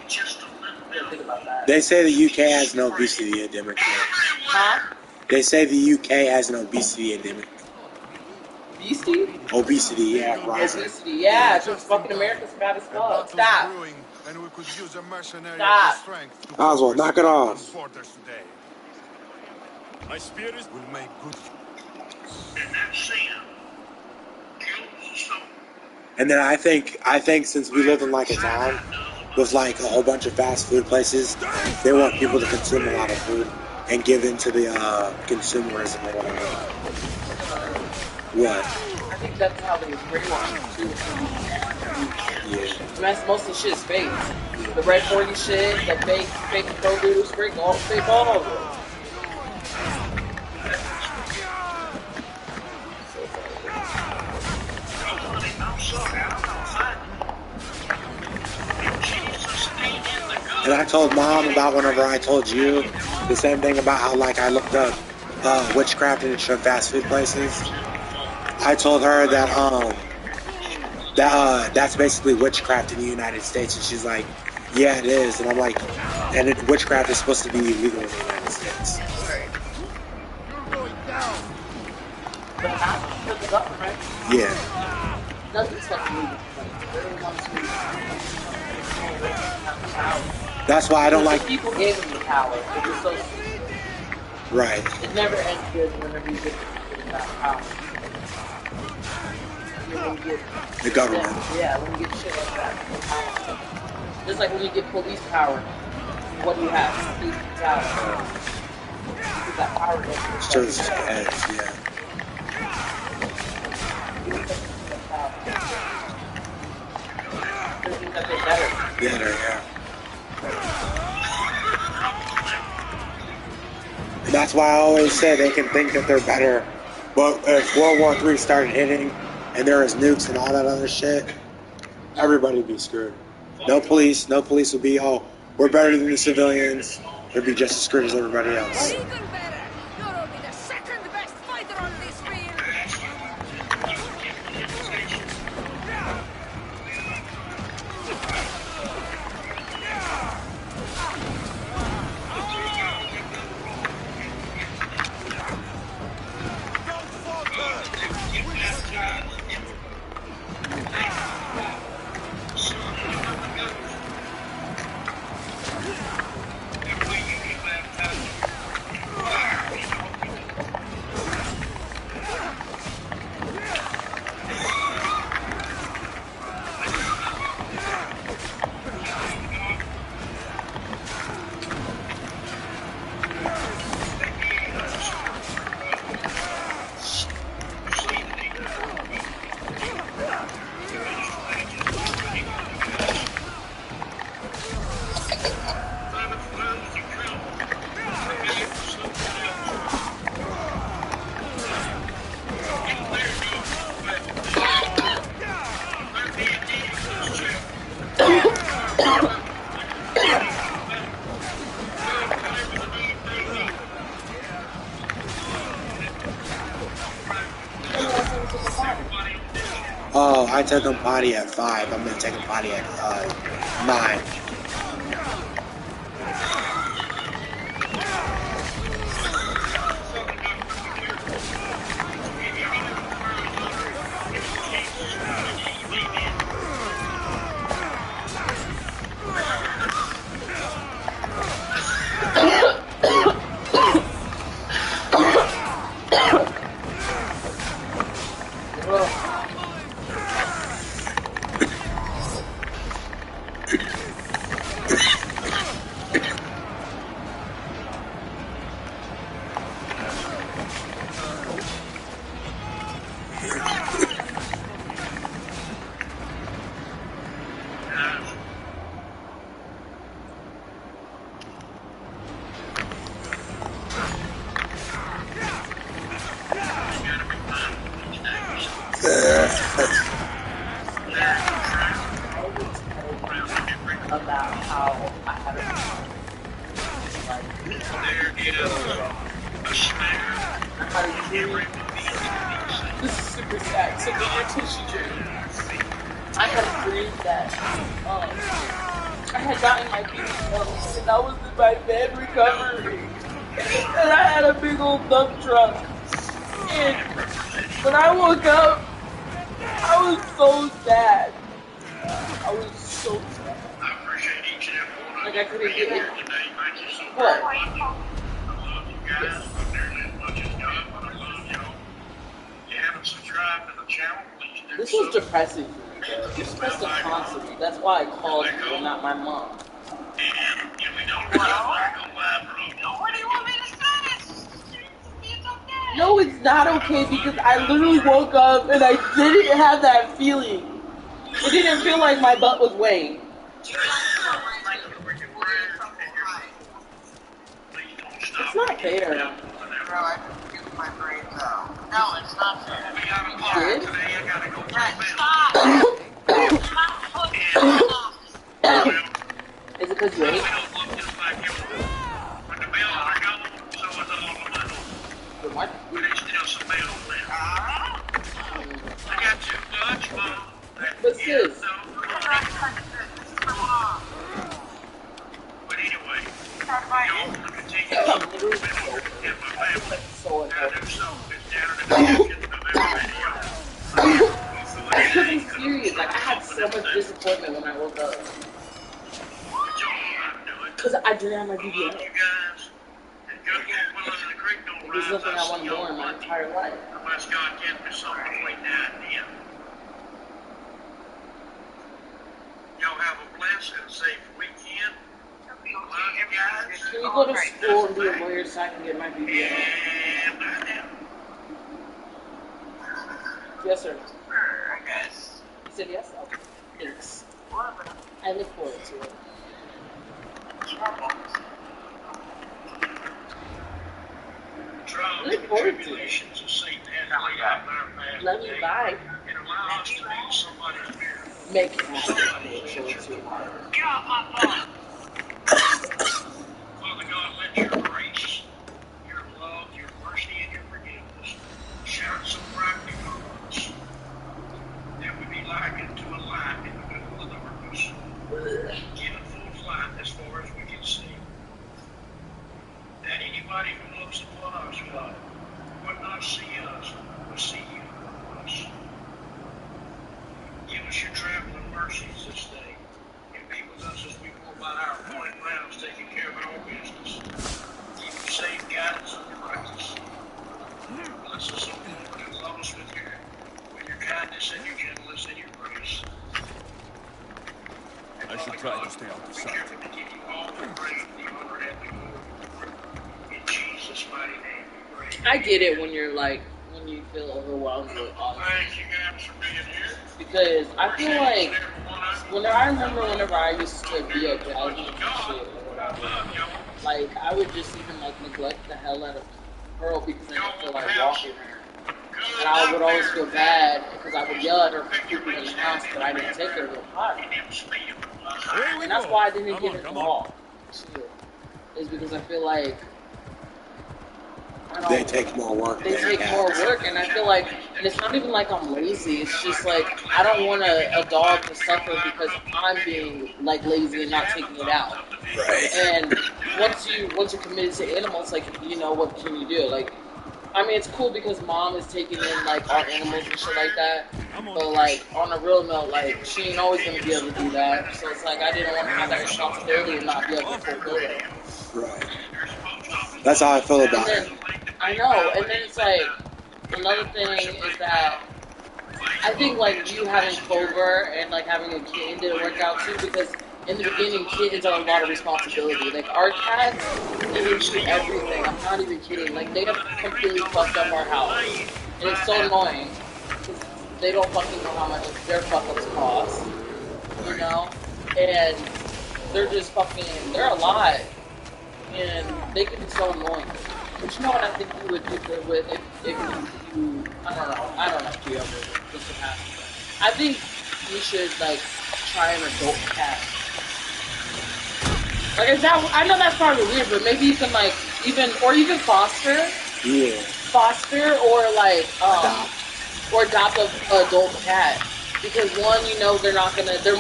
Just a little bit Think about that. They say the UK has no obesity epidemic. Huh? They say the UK has an obesity epidemic. Beastie? Obesity, yeah, rising. Obesity, yeah. Just fucking America's fat as fuck. Stop. And we could use a mercenary Stop. strength to Oswald, knock it off. borders today. My spears will make good. and that sin kills the soul. And then I think since we live in like a town with like a whole bunch of fast food places, they want people to consume a lot of food and give in to the consumerism or whatever. What? I think that's how they brainwash too. Yeah. Most of the shit is fake. The Red 40 shit, the fake produce, fake all of it. I'm sorry, I'm not fighting. Jesus ain't in the good. And I told Mom about whenever I told you the same thing about how like I looked up witchcraft in fast food places. I told her that that's basically witchcraft in the United States, and she's like, yeah, it is. And I'm like, and witchcraft is supposed to be illegal in the United States. But not for the government. Yeah. Nothing's fucking legal. Everyone wants to have power. That's why I don't like. People gave them the power. It was so stupid. Right. It never ends good whenever you get that power. When you get The government. Yeah, when you get shit like that. Just like when you get police power. What do you have? Police power. You got power. Just heads, yeah. Better, yeah. That's why I always say they can think that they're better, but if World War III started hitting and there was nukes and all that other shit, everybody would be screwed. No police would be, oh, we're better than the civilians. They'd be just as screwed as everybody else. Even better. You're only the second best fighter on this field. Oh, I took him potty at 5. I'm gonna take him potty at 9. About how I had this is super sad. So get your tissue journey. I had a dream that I had gotten my BBL and I was in my bed recovering. And I had a big old dump truck. And when I woke up, I was so sad. I was so sad. Like I couldn't get it. What? This was depressing for me. You're supposed to constantly. That's why I called you and not my mom. What do you want me to say? It's okay. No, it's not okay because I literally woke up and I didn't have that feeling. It didn't feel like my butt was weighing. It's not fair. Bro, I just used my brain though. No, it's not fair. Did? Right, stop! Is it because you ate? What? But sis. But anyway, So I'm serious. Like I had so much disappointment when I woke up. Because I didn't have my BBL. There's nothing I want more in my entire life. Unless God gives me something between now and then. Y'all have a blessed and safe weekend. Love you guys. Can we go to school and be a lawyer so I can get my BBL? Yeah, man. Yes, sir. Sure, I guess. You said yes? Okay. Thanks. Love it. I look forward to it. Trials Look and forward to it. tribulations of Satan has laid out in our path Love you, today. bye. And allow us to be somebody's miracle. Make it Somebody's happen. children. Get off my phone. Father God, let your grace, your love, your mercy, and your forgiveness shout so brightly over us that we be likened to a light in the middle of the darkness, given full flight as far as we can see. That anybody who looks upon us, God, would not see us, but see you in us. Give us your traveling mercies this day, and be with us as we go about our appointed rounds, taking care of our business. Keep us safe, guidance, and practice. Bless us, O Lord, and love us with your kindness and your gentleness and your grace. And I should Father try to God, stay out of be sight. careful to give you all the praise, the honor, and the glory. In Jesus' mighty name we pray. I get it when you're like, when you feel overwhelmed with all this. Thank you guys for being here. Because I feel like, I remember whenever I used to be a gallery and shit or whatever, like, I would just even, like, neglect the hell out of Pearl because I didn't feel like walking her. And I would always feel bad because I would yell at her for pooping in the house, but I didn't take her to the potty. And that's why I didn't get involved. Is because I feel like They take more work. They take more work, and I feel like, and it's not even like I'm lazy. It's just like I don't want a dog to suffer because I'm being like lazy and not taking it out. Right. And once you're committed to animals, like you know what can you do? Like, I mean, it's cool because mom is taking in like our animals and shit like that. But like on a real note, like she ain't always gonna be able to do that. So it's like I didn't want to have that responsibility and not be able to fulfill it. Right. That's how I feel about And it. then, I know, and then it's like, another thing is that, I think like you having Clover and like having a kitten didn't work out too because in the beginning kittens are a lot of responsibility. Like our cats, they do everything, I'm not even kidding, like they have completely fucked up our house. And it's so annoying, because they don't fucking know how much their fuck-ups cost, you know? And they're just fucking, they're a lot. And they can be so annoying. But you know what I think you would do good with if you I don't know if you ever just to happen. I think you should like try an adult cat. Like is that I know that's probably weird, but maybe you can like even foster. Yeah. Foster or like or adopt a adult cat. Because one, you know, they're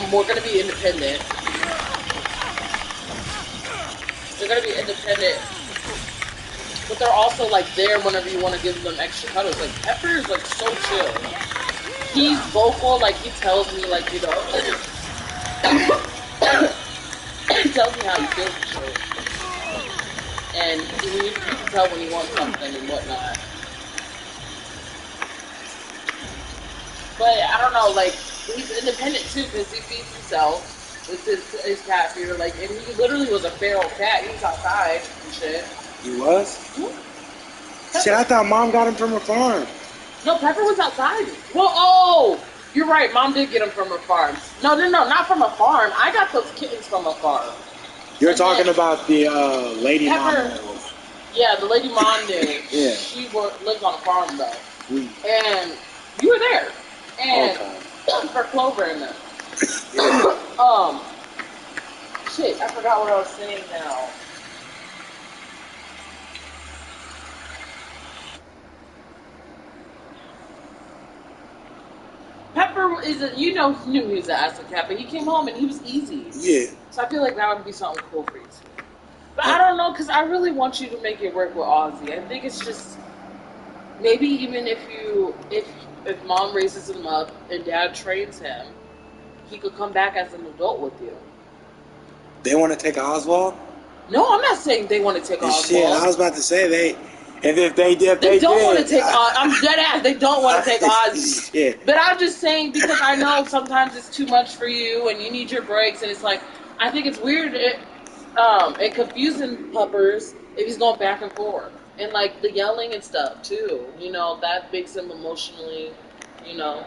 more gonna be independent. They're gonna be independent. But they're also like there whenever you want to give them extra cuddles. Like Pepper is like so chill. He's vocal, like he tells me like, you know, he tells me how he feels and shit. And you can tell when he wants something and whatnot. But I don't know, like he's independent too because he feeds himself with his cat feeder. Like, and he literally was a feral cat. He was outside and shit. He was? Mm-hmm. Shit, I thought Mom got him from a farm. No, Pepper was outside. Well, oh, you're right. Mom did get him from a farm. No, not from a farm. I got those kittens from a farm. You're talking about the lady Pepper, Mom. Yeah, the lady Mom did. Yeah. She lived on a farm though. Mm. And you were there. And for Clover and them. Shit, I forgot what I was saying now. Pepper knew he was an acid cat, but he came home and he was easy. Yeah. So I feel like that would be something cool for you too. But I don't know, because I really want you to make it work with Ozzy. I think it's just, maybe even if Mom raises him up and Dad trains him, he could come back as an adult with you. They want to take Oswald? No, I'm not saying they want to take Oswald. Shit, I was about to say they don't want to take Ozzy. I'm dead ass. They don't want to take Ozzy. Yeah. But I'm just saying because I know sometimes it's too much for you and you need your breaks, and it's like I think it's weird and confusing Puppers if he's going back and forth and like the yelling and stuff too. You know that makes him emotionally, you know,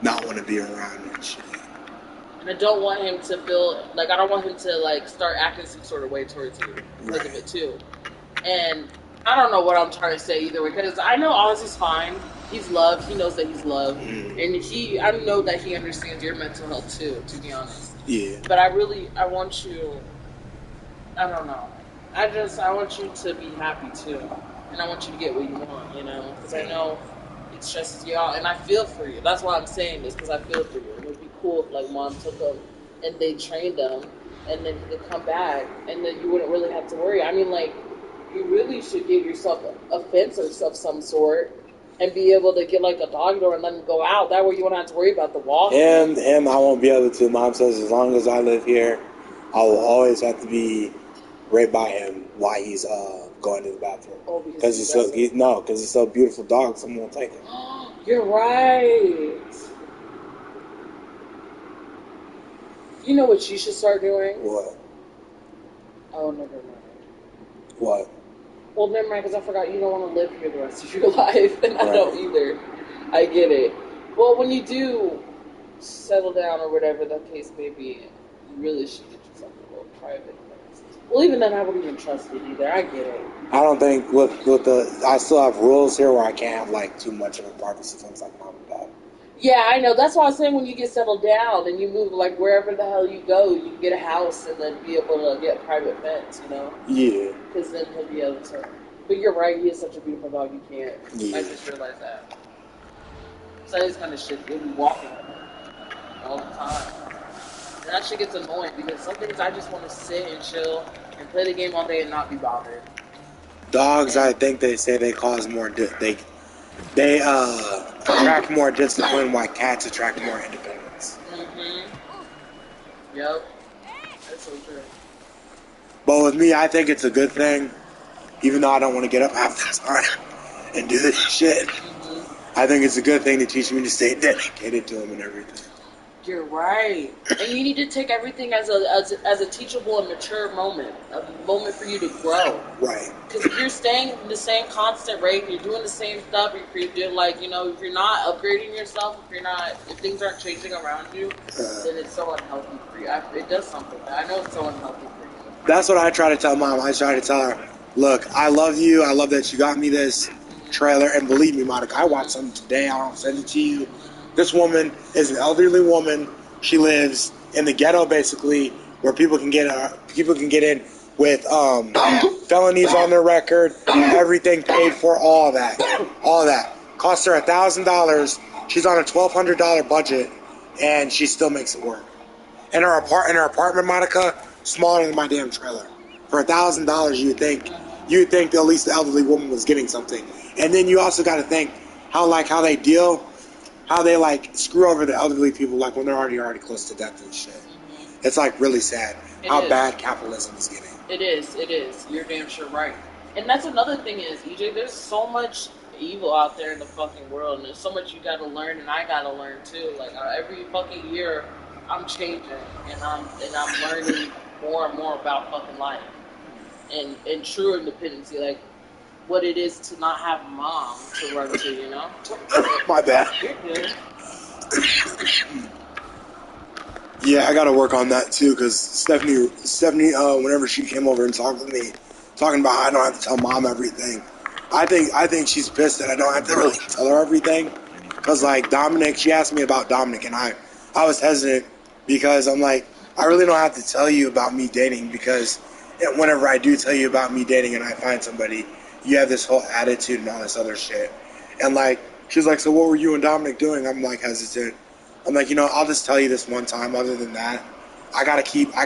not want to be around and shit. And I don't want him to feel like I don't want him to like start acting some sort of way towards you because of it too. And I don't know what I'm trying to say either way because I know Ozzy's fine. He's loved. He knows that he's loved, and I know that he understands your mental health too. To be honest. Yeah. But I want you. I don't know. I want you to be happy too, and I want you to get what you want. You know, because I know it stresses you out, and I feel for you. That's why I'm saying this because I feel for you. It would be cool if like Mom took him and they trained him, and then he could come back, and then you wouldn't really have to worry. I mean, like. You really should get yourself a fence of some sort and be able to get like a dog door and let him go out. That way you won't have to worry about the walking. Him, I won't be able to. Mom says as long as I live here, I will always have to be right by him while he's going to the bathroom. Oh, because he's so beautiful dog. Someone will take him. You're right. You know what you should start doing? What? Oh, never mind. What? Well, never mind, because I forgot you don't want to live here the rest of your life, and I don't either. I get it. Well, when you do settle down or whatever the case may be, you really should get yourself a little private place. Well, even then, I wouldn't even trust it either. I get it. I don't think I still have rules here where I can't have like too much of a privacy things like Mom and Dad. Yeah, I know. That's why I was saying when you get settled down and you move like wherever the hell you go, you can get a house and then be able to get a private fence, you know? Yeah. Because then he'll be able to. But you're right, he is such a beautiful dog, you can't. Yeah. I just realized that. So this kind of shit, you'll be walking all the time. And that shit gets annoying because some things I just want to sit and chill and play the game all day and not be bothered. Dogs, I think they say they cause more. They attract more discipline, while cats attract more independence. Mm-hmm. Yep. That's so true. But with me, I think it's a good thing, even though I don't want to get up half the time and do this shit. Mm-hmm. I think it's a good thing to teach me to stay dedicated to him and everything. You're right. And you need to take everything as a teachable and mature moment. A moment for you to grow. Right. Because if you're staying in the same constant rate, you're doing the same stuff, if you're doing like, you know, if you're not upgrading yourself, if things aren't changing around you, then it's so unhealthy for you. It does something. I know it's so unhealthy for you. That's what I try to tell Mom. I try to tell her, look, I love you. I love that you got me this trailer. And believe me, Monica, I watched something today. I'll send it to you. This woman is an elderly woman. She lives in the ghetto, basically, where people can get in with felonies on their record, everything paid for, all that. Cost her $1,000. She's on a $1,200 budget, and she still makes it work. And her apartment, Monica, smaller than my damn trailer. For $1,000, you would think that at least the elderly woman was getting something. And then you also got to think how they screw over the elderly people like when they're already close to death and shit. It's like really sad how bad capitalism is getting. It is. You're damn sure right. And that's another thing is, EJ, there's so much evil out there in the fucking world, and there's so much you gotta learn, and I gotta learn too. Like every fucking year, I'm changing, and I'm learning more and more about fucking life and true independency, like what it is to not have a mom to run to, you know. My bad. You're good. Yeah, I gotta work on that too, because Stephanie, whenever she came over and talked to me, talking about how I don't have to tell mom everything. I think she's pissed that I don't have to really tell her everything, because like Dominic, she asked me about Dominic, and I was hesitant because I'm like, I really don't have to tell you about me dating, because whenever I do tell you about me dating and I find somebody, you have this whole attitude and all this other shit. And like, she's like, so what were you and Dominic doing? I'm like hesitant. I'm like, I'll just tell you this one time. Other than that, I gotta keep my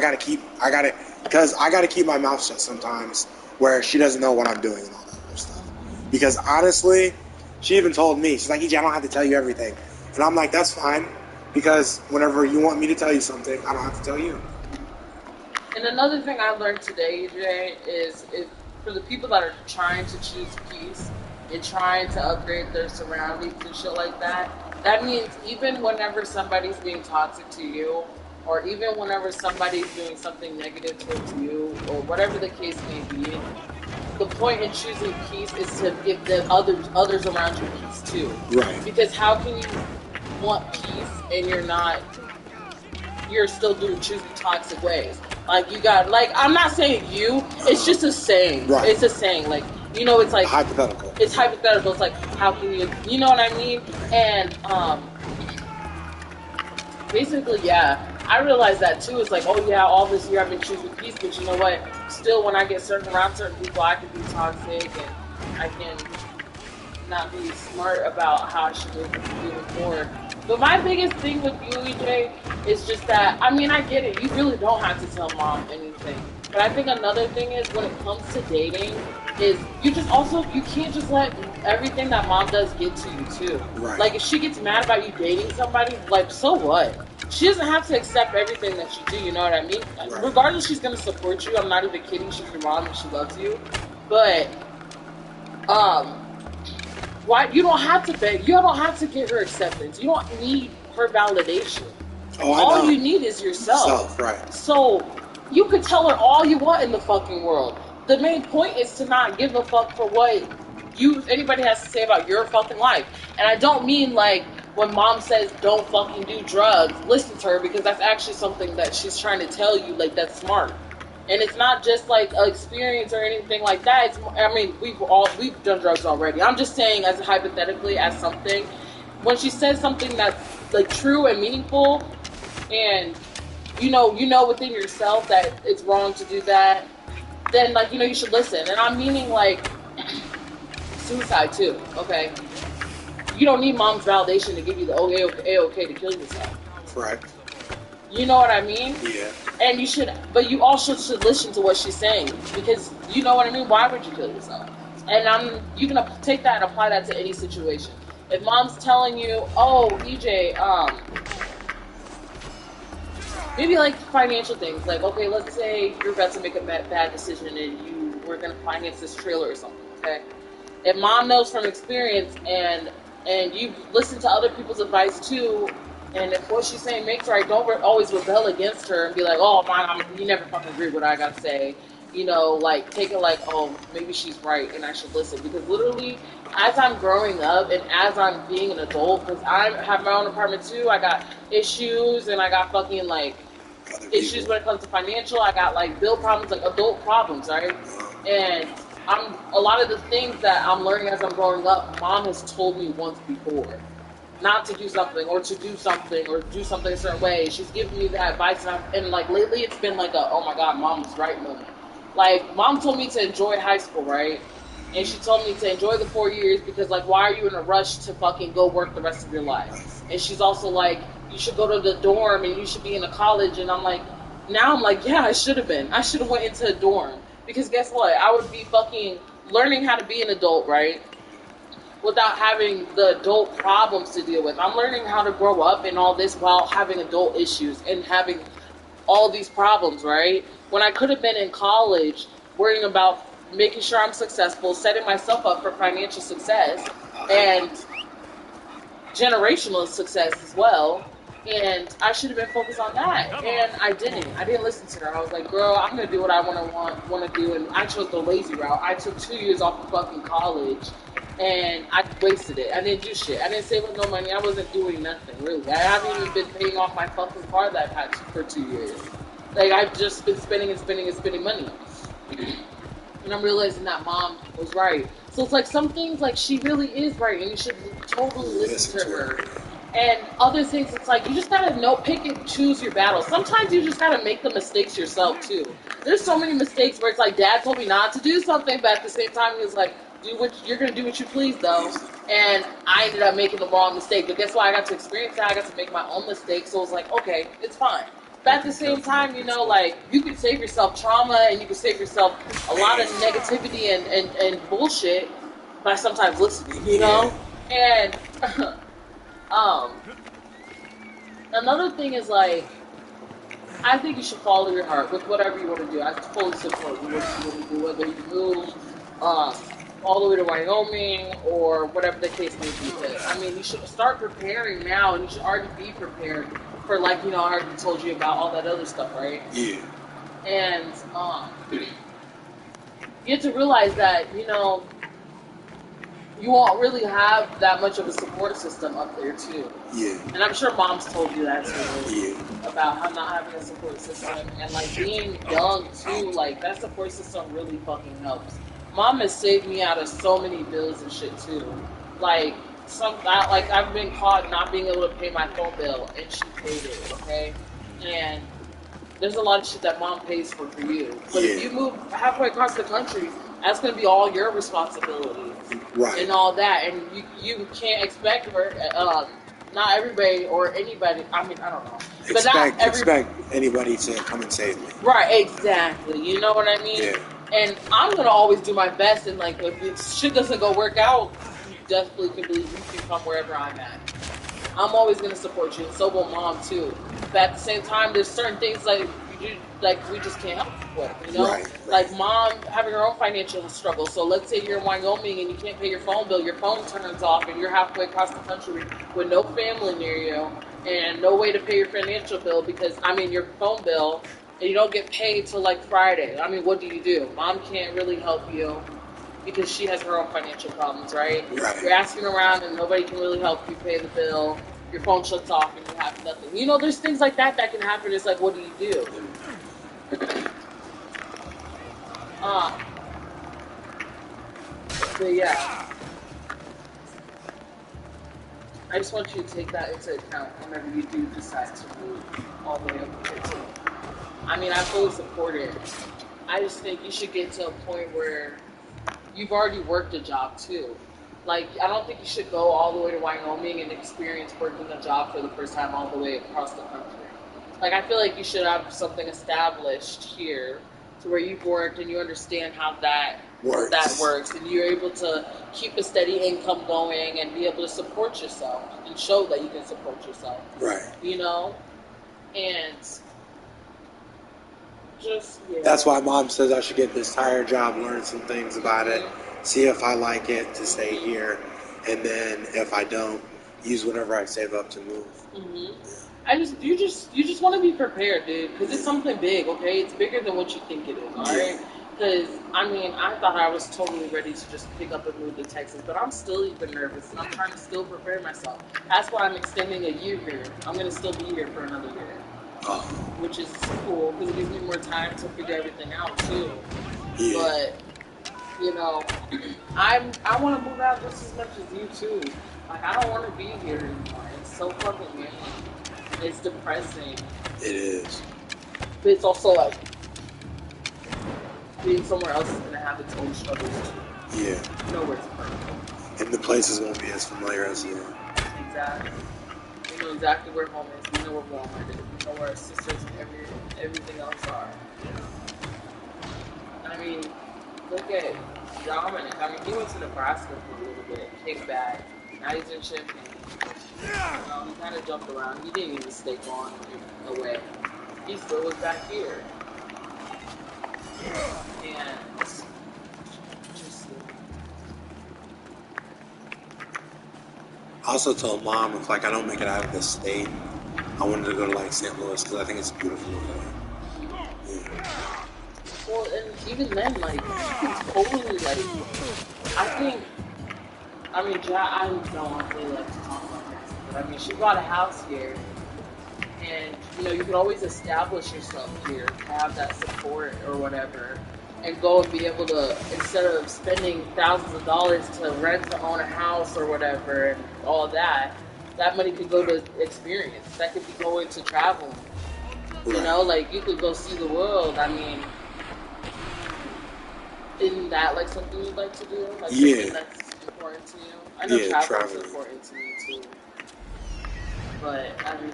mouth shut sometimes, where she doesn't know what I'm doing and all that other stuff. Because honestly, she even told me, she's like, EJ, I don't have to tell you everything. And I'm like, that's fine, because whenever you want me to tell you something, I don't have to tell you. And another thing I learned today, EJ, is for the people that are trying to choose peace and trying to upgrade their surroundings and shit like that, that means even whenever somebody's being toxic to you, or even whenever somebody's doing something negative towards you, or whatever the case may be, the point in choosing peace is to give the others around you peace too. Right. Because how can you want peace and you're still choosing toxic ways? Like I'm not saying you, it's just a saying. Right. It's a saying, like, it's like hypothetical. It's hypothetical. It's like, how can you know what I mean? And basically, yeah, I realized that too. It's like, oh yeah, all this year I've been choosing peace, but you know what? Still, when I get around certain people, I can be toxic, and I can not be smart about how I should move forward. But my biggest thing with you, EJ, is just that, I mean, I get it. You really don't have to tell mom anything. But I think another thing is, when it comes to dating, is you can't just let everything that mom does get to you too. Right. Like, if she gets mad about you dating somebody, like, so what? She doesn't have to accept everything that you do, you know what I mean? Right. Regardless, she's going to support you. I'm not even kidding. She's your mom and she loves you. But, why? You don't have to beg. You don't have to get her acceptance. You don't need her validation. Oh, I know. All you need is yourself. Right. So, you could tell her all you want in the fucking world. The main point is to not give a fuck for what anybody has to say about your fucking life. And I don't mean like when mom says don't fucking do drugs, listen to her, because that's actually something that she's trying to tell you, like, that's smart. And it's not just like an experience or anything like that. We've done drugs already. I'm just saying, as hypothetically, as something, when she says something that's like true and meaningful, and you know within yourself that it's wrong to do that, then like, you should listen. And I'm meaning like suicide too, okay? You don't need mom's validation to give you the okay to kill yourself. Correct. You know what I mean? Yeah. And but you also should listen to what she's saying, because you know what I mean? Why would you kill yourself? And you can take that and apply that to any situation. If mom's telling you, oh, EJ, maybe like financial things, like, okay, let's say you're about to make a bad decision and you were going to finance this trailer or something, okay? If mom knows from experience and you've listened to other people's advice too, and if what she's saying makes right, don't always rebel against her and be like, oh, mom, you never fucking agree with what I got to say. Like, take it like, oh, maybe she's right and I should listen. Because literally, as I'm growing up and as I'm being an adult, because I have my own apartment too, I got issues and I got fucking, like, issues when it comes to financial. I got, like, bill problems, like, adult problems, right? And a lot of the things that I'm learning as I'm growing up, mom has told me once before. Not to do something or to do something or do something a certain way. She's given me that advice, and like lately it's been like a, oh my god, mom was right moment. Like, mom told me to enjoy high school, right? And she told me to enjoy the 4 years because, like, why are you in a rush to fucking go work the rest of your life? And she's also like, you should go to the dorm and you should be in a college. And I'm like, now I'm like, yeah, I should have been. I should have went into a dorm. Because guess what? I would be fucking learning how to be an adult, right? Without having the adult problems to deal with. I'm learning how to grow up and all this while having adult issues and having all these problems, right? When I could have been in college worrying about making sure I'm successful, setting myself up for financial success and generational success as well. And I should have been focused on that. And I didn't. I didn't listen to her. I was like, girl, I'm going to do what I want to do. And I chose the lazy route. I took 2 years off of fucking college. And I wasted it. I didn't do shit. I didn't save up no money. I wasn't doing nothing, really. I haven't even been paying off my fucking car that I've had for 2 years. Like, I've just been spending money. And I'm realizing that mom was right. So it's like some things, like, she really is right, and you should totally listen to her. And other things, it's like, you just gotta pick and choose your battles. Sometimes you just gotta make the mistakes yourself, too. There's so many mistakes where it's like, Dad told me not to do something, but at the same time, he was like, you're gonna do what you please, though. And I ended up making the wrong mistake. But guess what? I got to experience that. I got to make my own mistakes. So it was like, okay, it's fine. But at the same time, you know, like, you can save yourself trauma and you can save yourself a lot of negativity and bullshit by sometimes listening, you know? And another thing is, like, I think you should follow your heart with whatever you want to do. I fully support you, what you want to do, whether you move all the way to Wyoming or whatever the case may be. But, I mean, you should start preparing now, and you should already be prepared for, like, you know, I already told you about all that other stuff, right? Yeah. And you have to realize that, you know, you won't really have that much of a support system up there, too. Yeah. And I'm sure mom's told you that, too. Yeah. About how not having a support system. And, like, being young, too, like, that support system really fucking helps. Mom has saved me out of so many bills and shit, too. Like, I've been caught not being able to pay my phone bill, and she paid it, okay? And there's a lot of shit that mom pays for you. But if you move halfway across the country, that's going to be all your responsibility. Right. And all that. And you can't expect her, not everybody or anybody, I mean, I don't know. Expect anybody to come and save me. Right, exactly. You know what I mean? Yeah. And I'm going to always do my best, and, like, if shit doesn't go work out, you definitely can believe you can come wherever I'm at. I'm always going to support you, and so will mom, too. But at the same time, there's certain things, like, we just can't help with, you know? Right. Like, mom having her own financial struggle. So let's say you're in Wyoming and you can't pay your phone bill, your phone turns off, and you're halfway across the country with no family near you and no way to pay your financial bill because, I mean, your phone bill, and you don't get paid till, like, Friday. I mean, what do? Mom can't really help you because she has her own financial problems, right? Right. You're asking around and nobody can really help you pay the bill. Your phone shuts off and you have nothing. You know, there's things like that can happen. It's like, what do? But yeah. I just want you to take that into account whenever you do decide to move all the way up to 13. I mean, I fully support it. I just think you should get to a point where you've already worked a job too. Like, I don't think you should go all the way to Wyoming and experience working a job for the first time all the way across the country. Like, I feel like you should have something established here to where you've worked and you understand how that works. And you're able to keep a steady income going and be able to support yourself and show that you can support yourself. Right. You know? And just, yeah. That's why mom says I should get this tire job, learn some things about it, see if I like it to stay here, and then if I don't, use whatever I save up to move. Mm-hmm. You just want to be prepared, dude, because it's something big, okay? It's bigger than what you think it is, all right? Because, I mean, I thought I was totally ready to just pick up and move to Texas, but I'm still even nervous, and I'm trying to still prepare myself. That's why I'm extending a year here. I'm going to still be here for another year, which is cool, because it gives me more time to figure everything out, too. Yeah. But You know, I want to move out just as much as you too. Like I don't want to be here anymore. It's so fucking lame. It's depressing. It is. But it's also like being somewhere else is gonna have its own struggles too. Yeah. Nowhere's perfect. And the places won't be as familiar as here. Exactly. We know exactly where home is. We know where Walmart is. We know where our sisters and everything else are. You know? I mean, look at Dominic. I mean, he went to Nebraska for a little bit, came back. Now he's in Champaign. You know, he kind of jumped around. He didn't even stay gone away. He still was back here. And just I also told Mom if like I don't make it out of this state, I wanted to go to like St. Louis because I think it's beautiful over there. Yeah. well, and even then, like, it's totally like, I mean, I don't really like to talk about this, but I mean, she bought a house here, and you know, you can always establish yourself here, have that support or whatever, and go and be able to, instead of spending thousands of dollars to rent to own a house or whatever and all that money could go to experience. That could be going to travel. You know, like you could go see the world. I mean, isn't that like something you'd like to do? Like something that's important to you? I know travel's important to me too. But I mean,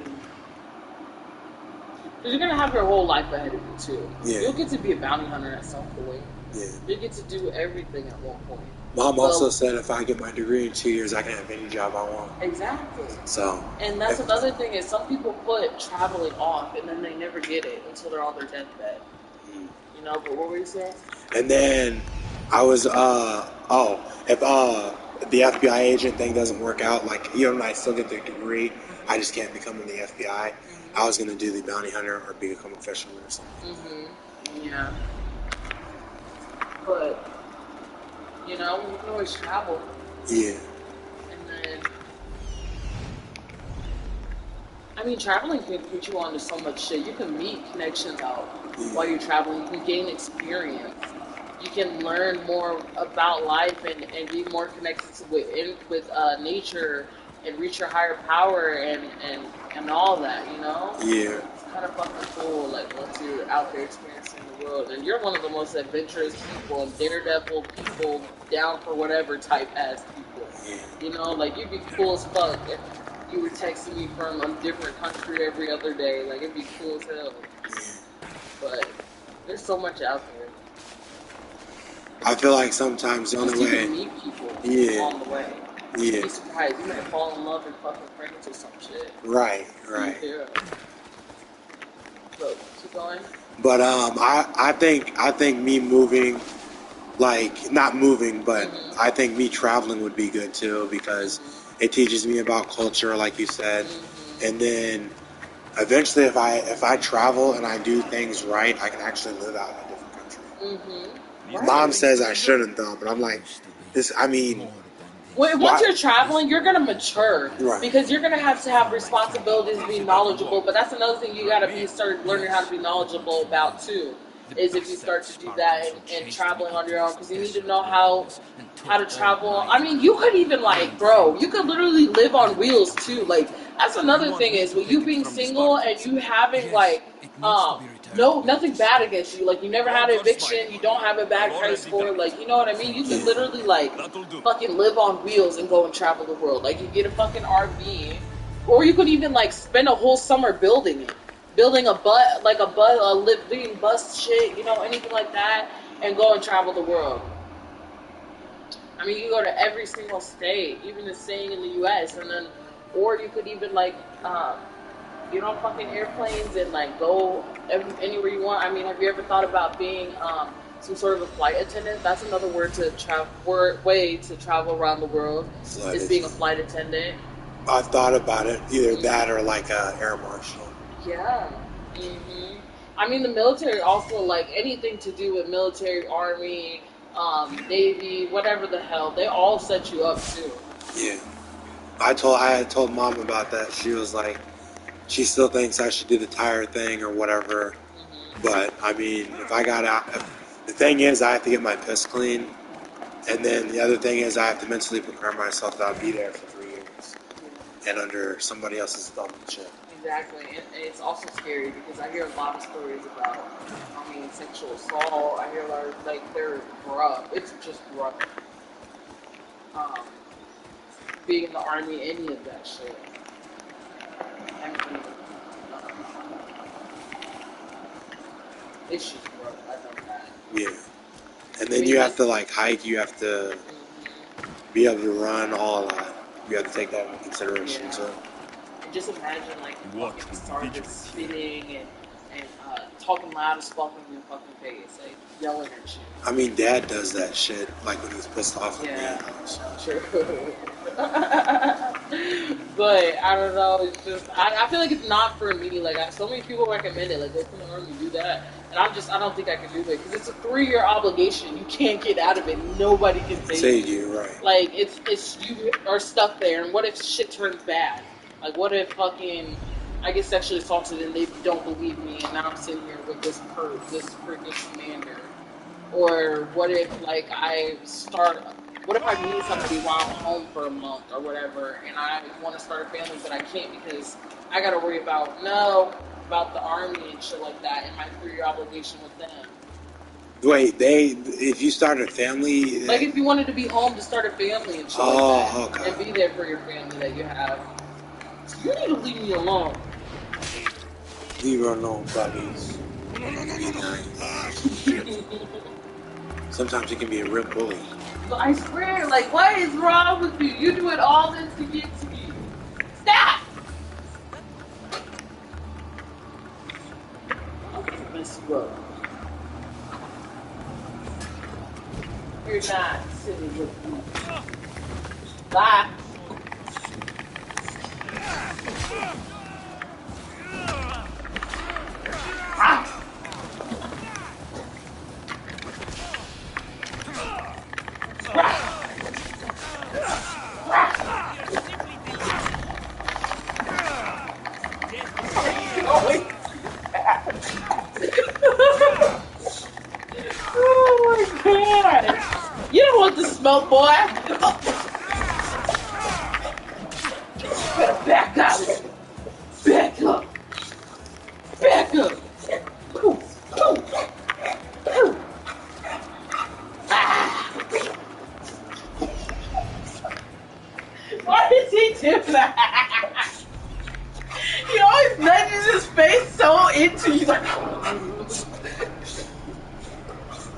you're gonna have your whole life ahead of you too. Yeah. You'll get to be a bounty hunter at some point. Yeah. You get to do everything at one point. Mom also said if I get my degree in 2 years, I can have any job I want. Exactly. So. And that's another thing is some people put traveling off and then they never get it until they're on their deathbed. Mm. You know, but what were you saying? And then I was, if the FBI agent thing doesn't work out, like, even though I still get the degree, I just can't become in the FBI. Mm-hmm. I was going to do the bounty hunter or become a fisherman or something. Mm-hmm. Yeah. But, you know, you can always travel. Yeah. And then, I mean, traveling can put you on to so much shit. You can meet connections out while you're traveling. You can gain experience. You can learn more about life and be more connected with nature and reach your higher power and all that, you know? Yeah. It's kind of fucking cool, like, once you're out there experiencing the world. And you're one of the most adventurous people and daredevil people, down for whatever type ass people. Yeah. You know, like, you'd be cool as fuck if you were texting me from a different country every other day. Like, it'd be cool as hell. Yeah. But there's so much out there. I feel like sometimes the only way. You can meet people along the way. Yeah. You'd be surprised. You might fall in love and fucking friends or some shit. Right. Yeah. So, keep going. But I think me moving, like not moving, but I think me traveling would be good too because it teaches me about culture, like you said, and then eventually if I travel and I do things right, I can actually live out in a different country. Right. Mom says I shouldn't though, but I'm like, this. I mean. Once you're traveling, you're gonna mature because you're gonna have to have responsibilities, be knowledgeable. But that's another thing you gotta start learning how to be knowledgeable about too. Is if you start to do that and traveling on your own, because you need to know how to travel. I mean, you could even you could literally live on wheels too. Like that's another thing is with you being single and you having nothing bad against you. Like, you never had an eviction. You don't have a bad credit score. Like, you know what I mean? You can literally, fucking live on wheels and go and travel the world. Like, you get a fucking RV. Or you could even, spend a whole summer building it. Building a living bus shit, you know, anything like that. And go and travel the world. I mean, you can go to every single state. Even staying in the U.S. And then, or you could even, get on fucking airplanes and go anywhere you want. I mean, have you ever thought about being some sort of a flight attendant? That's another way to travel around the world. Is being a flight attendant. I've thought about it, either that or a air marshal. Yeah. Mm-hmm. I mean, the military also anything to do with military, army, navy, whatever the hell. They all set you up too. Yeah. I had told Mom about that. She was like. She still thinks I should do the tire thing or whatever. Mm-hmm. But, I mean, if I got out... The thing is, I have to get my piss clean. And then the other thing is I have to mentally prepare myself that I'll be there for 3 years and under somebody else's thumb and shit. Exactly, and it's also scary because I hear a lot of stories about, sexual assault. I hear a lot of, like, they're rough. It's just rough. Being in the army, any of that shit. I mean, it's just rough. I know that. Yeah. And then you have to, like, hike. You have to be able to run, all that. You have to take that into consideration, Yeah. so. And just imagine, like, the What fucking was the sergeant vigilance? spitting and talking loud as fuck in your fucking face, like, yelling at you. I mean, Dad does that shit, like, when he's pissed off at Yeah. me. True. But I don't know. It's just I feel like it's not for me. Like so many people recommend it. Like go from the army, do that, and I don't think I can do it because it's a 3-year obligation. You can't get out of it. Nobody can save you. Right? Like it's you are stuck there. And what if shit turns bad? Like what if fucking I get sexually assaulted and they don't believe me, and now I'm sitting here with this freaking commander? Or what if like what if I meet somebody while I'm home for a month or whatever, and I want to start a family, but I can't because I got to worry about the army and shit like that, and my 3-year obligation with them. Wait, if you start a family, Like if you wanted to be home to start a family and shit like that, okay. and be there for your family that you have, you need to leave me alone. Leave her alone, puppies. Be nice. Sometimes you can be a real bully. But I swear, like, what is wrong with you? You doing all this to get to me. Stop! I'm gonna mess you up. You're not sitting with me. Bye. Oh my god! You don't want the smoke, boy! Better back up! Back up! Back up! Why does he do that? He always nudges his face so into you, like.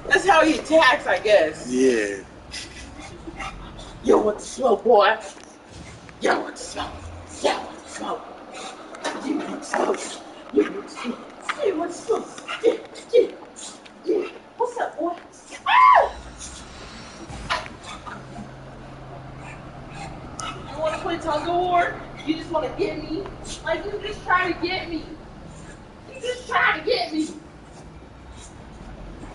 That's how he attacks, I guess. Yeah. You want to smoke, boy? You want to smoke? You want to smoke? You want to smoke? You want to smoke? You want to smoke? Yeah. What's up, boy? Ah! You want to play tug of war? You just want to get me? Like, you just trying to get me. You just trying to get me.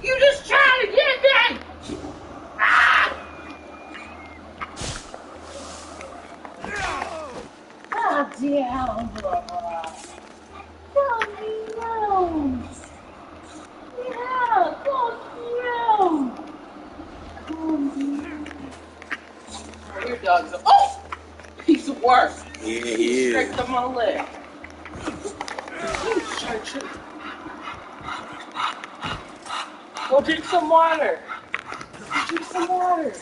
You just trying to get me! Ah! God damn, bro. Calm me down. Yeah, calm me down. Calm me down. Oh, your dog's piece of work. Yeah, he is. Straight up my leg. Go drink some water. Drink some water.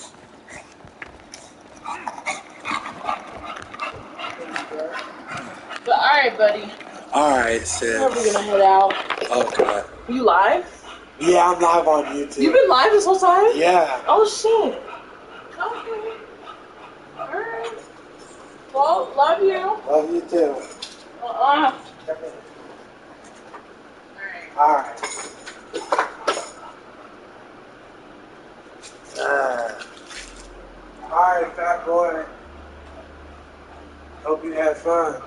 But alright, buddy. Alright, sis. We're gonna head out. Okay. You live? Yeah, I'm live on YouTube. You've been live this whole time? Yeah. Oh shit. Okay. Alright. Well, love you. Love you too. Alright. Alright. Alright, fat boy. Hope you had fun.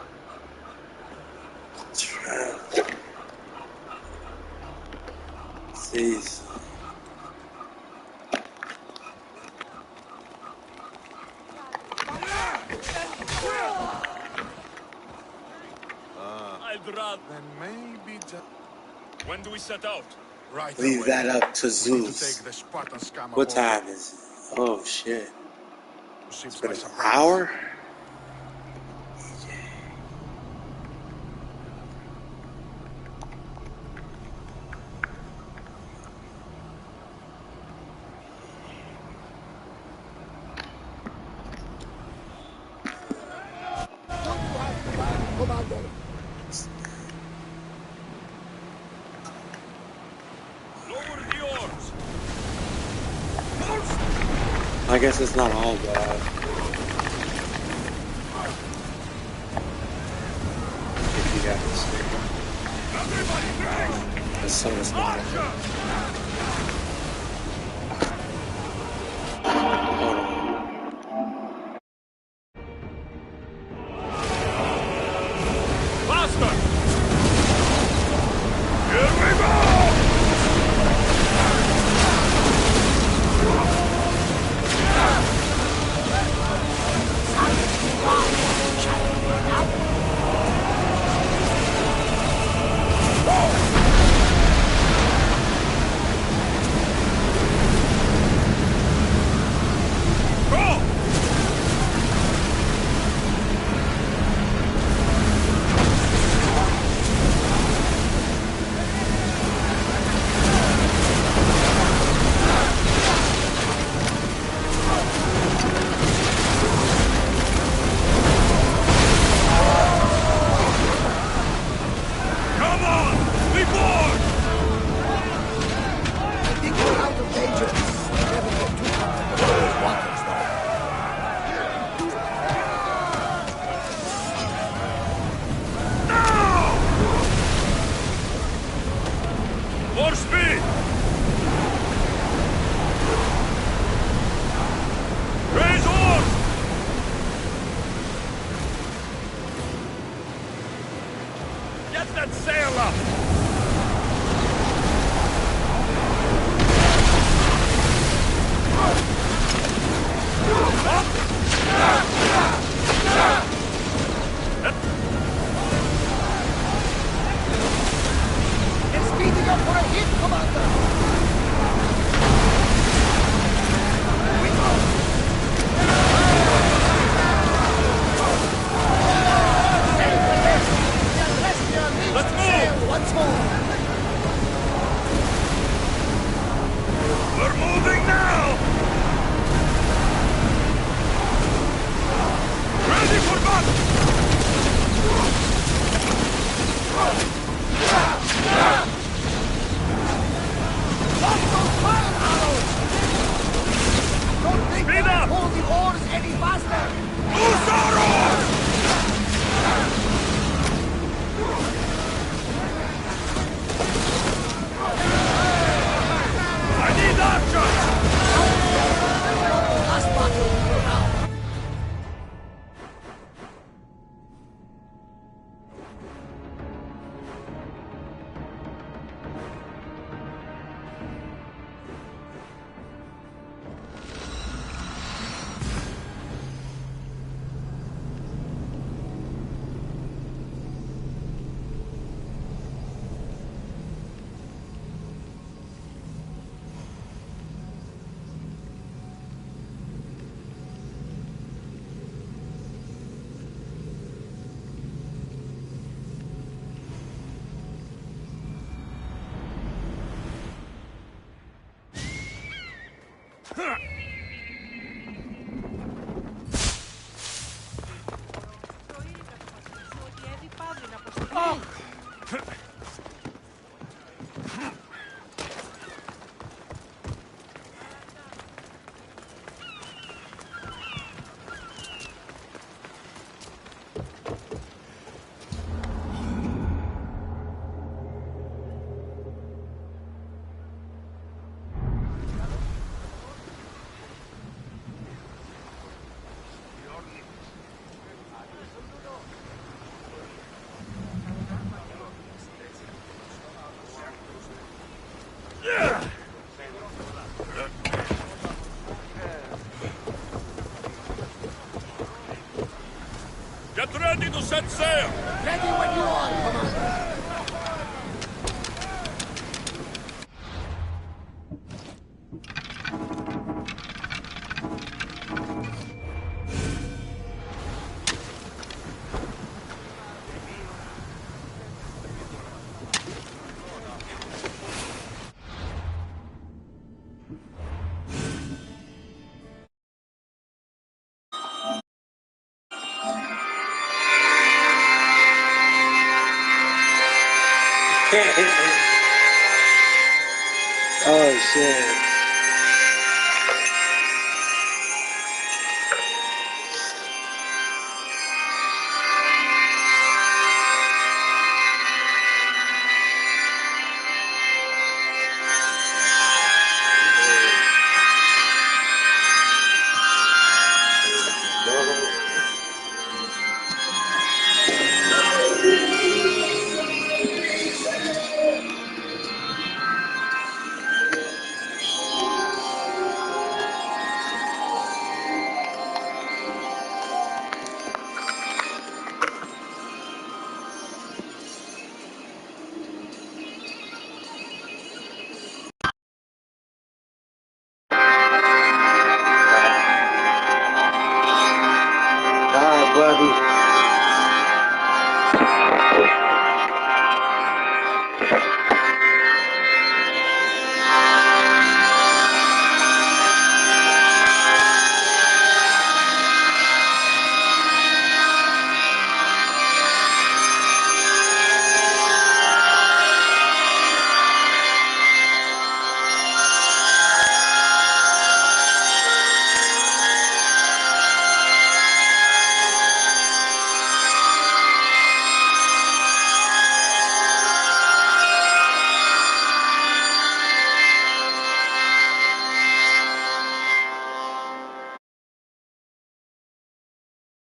Jeez. I'd rather maybe just... When do we set out? Right Leave away. that up to Take Zeus. the Spartan scum What aboard. time is it? Oh shit. Ships It's been by an surprise. hour? Lower the oars. I guess it's not all bad. If you got this thing. Everybody, brace! The sun is not. Archer! Hold on. Faster! Here we go! Go! Come on! We board! I think we're out of danger. Never get too comfortable with waters, though. More speed! Raise oars! Get that sail up! It's speeding up for a hit, Commander! We go! Let's move! Once more! We're moving now! Ready for battle! Lock those fire arrows! Don't think Speed they up! can pull the oars any faster! Loose our oars! I need archers! Last battle for now. Get ready to set sail! Ready when you are, Commander. Oh shit. All right, buddy.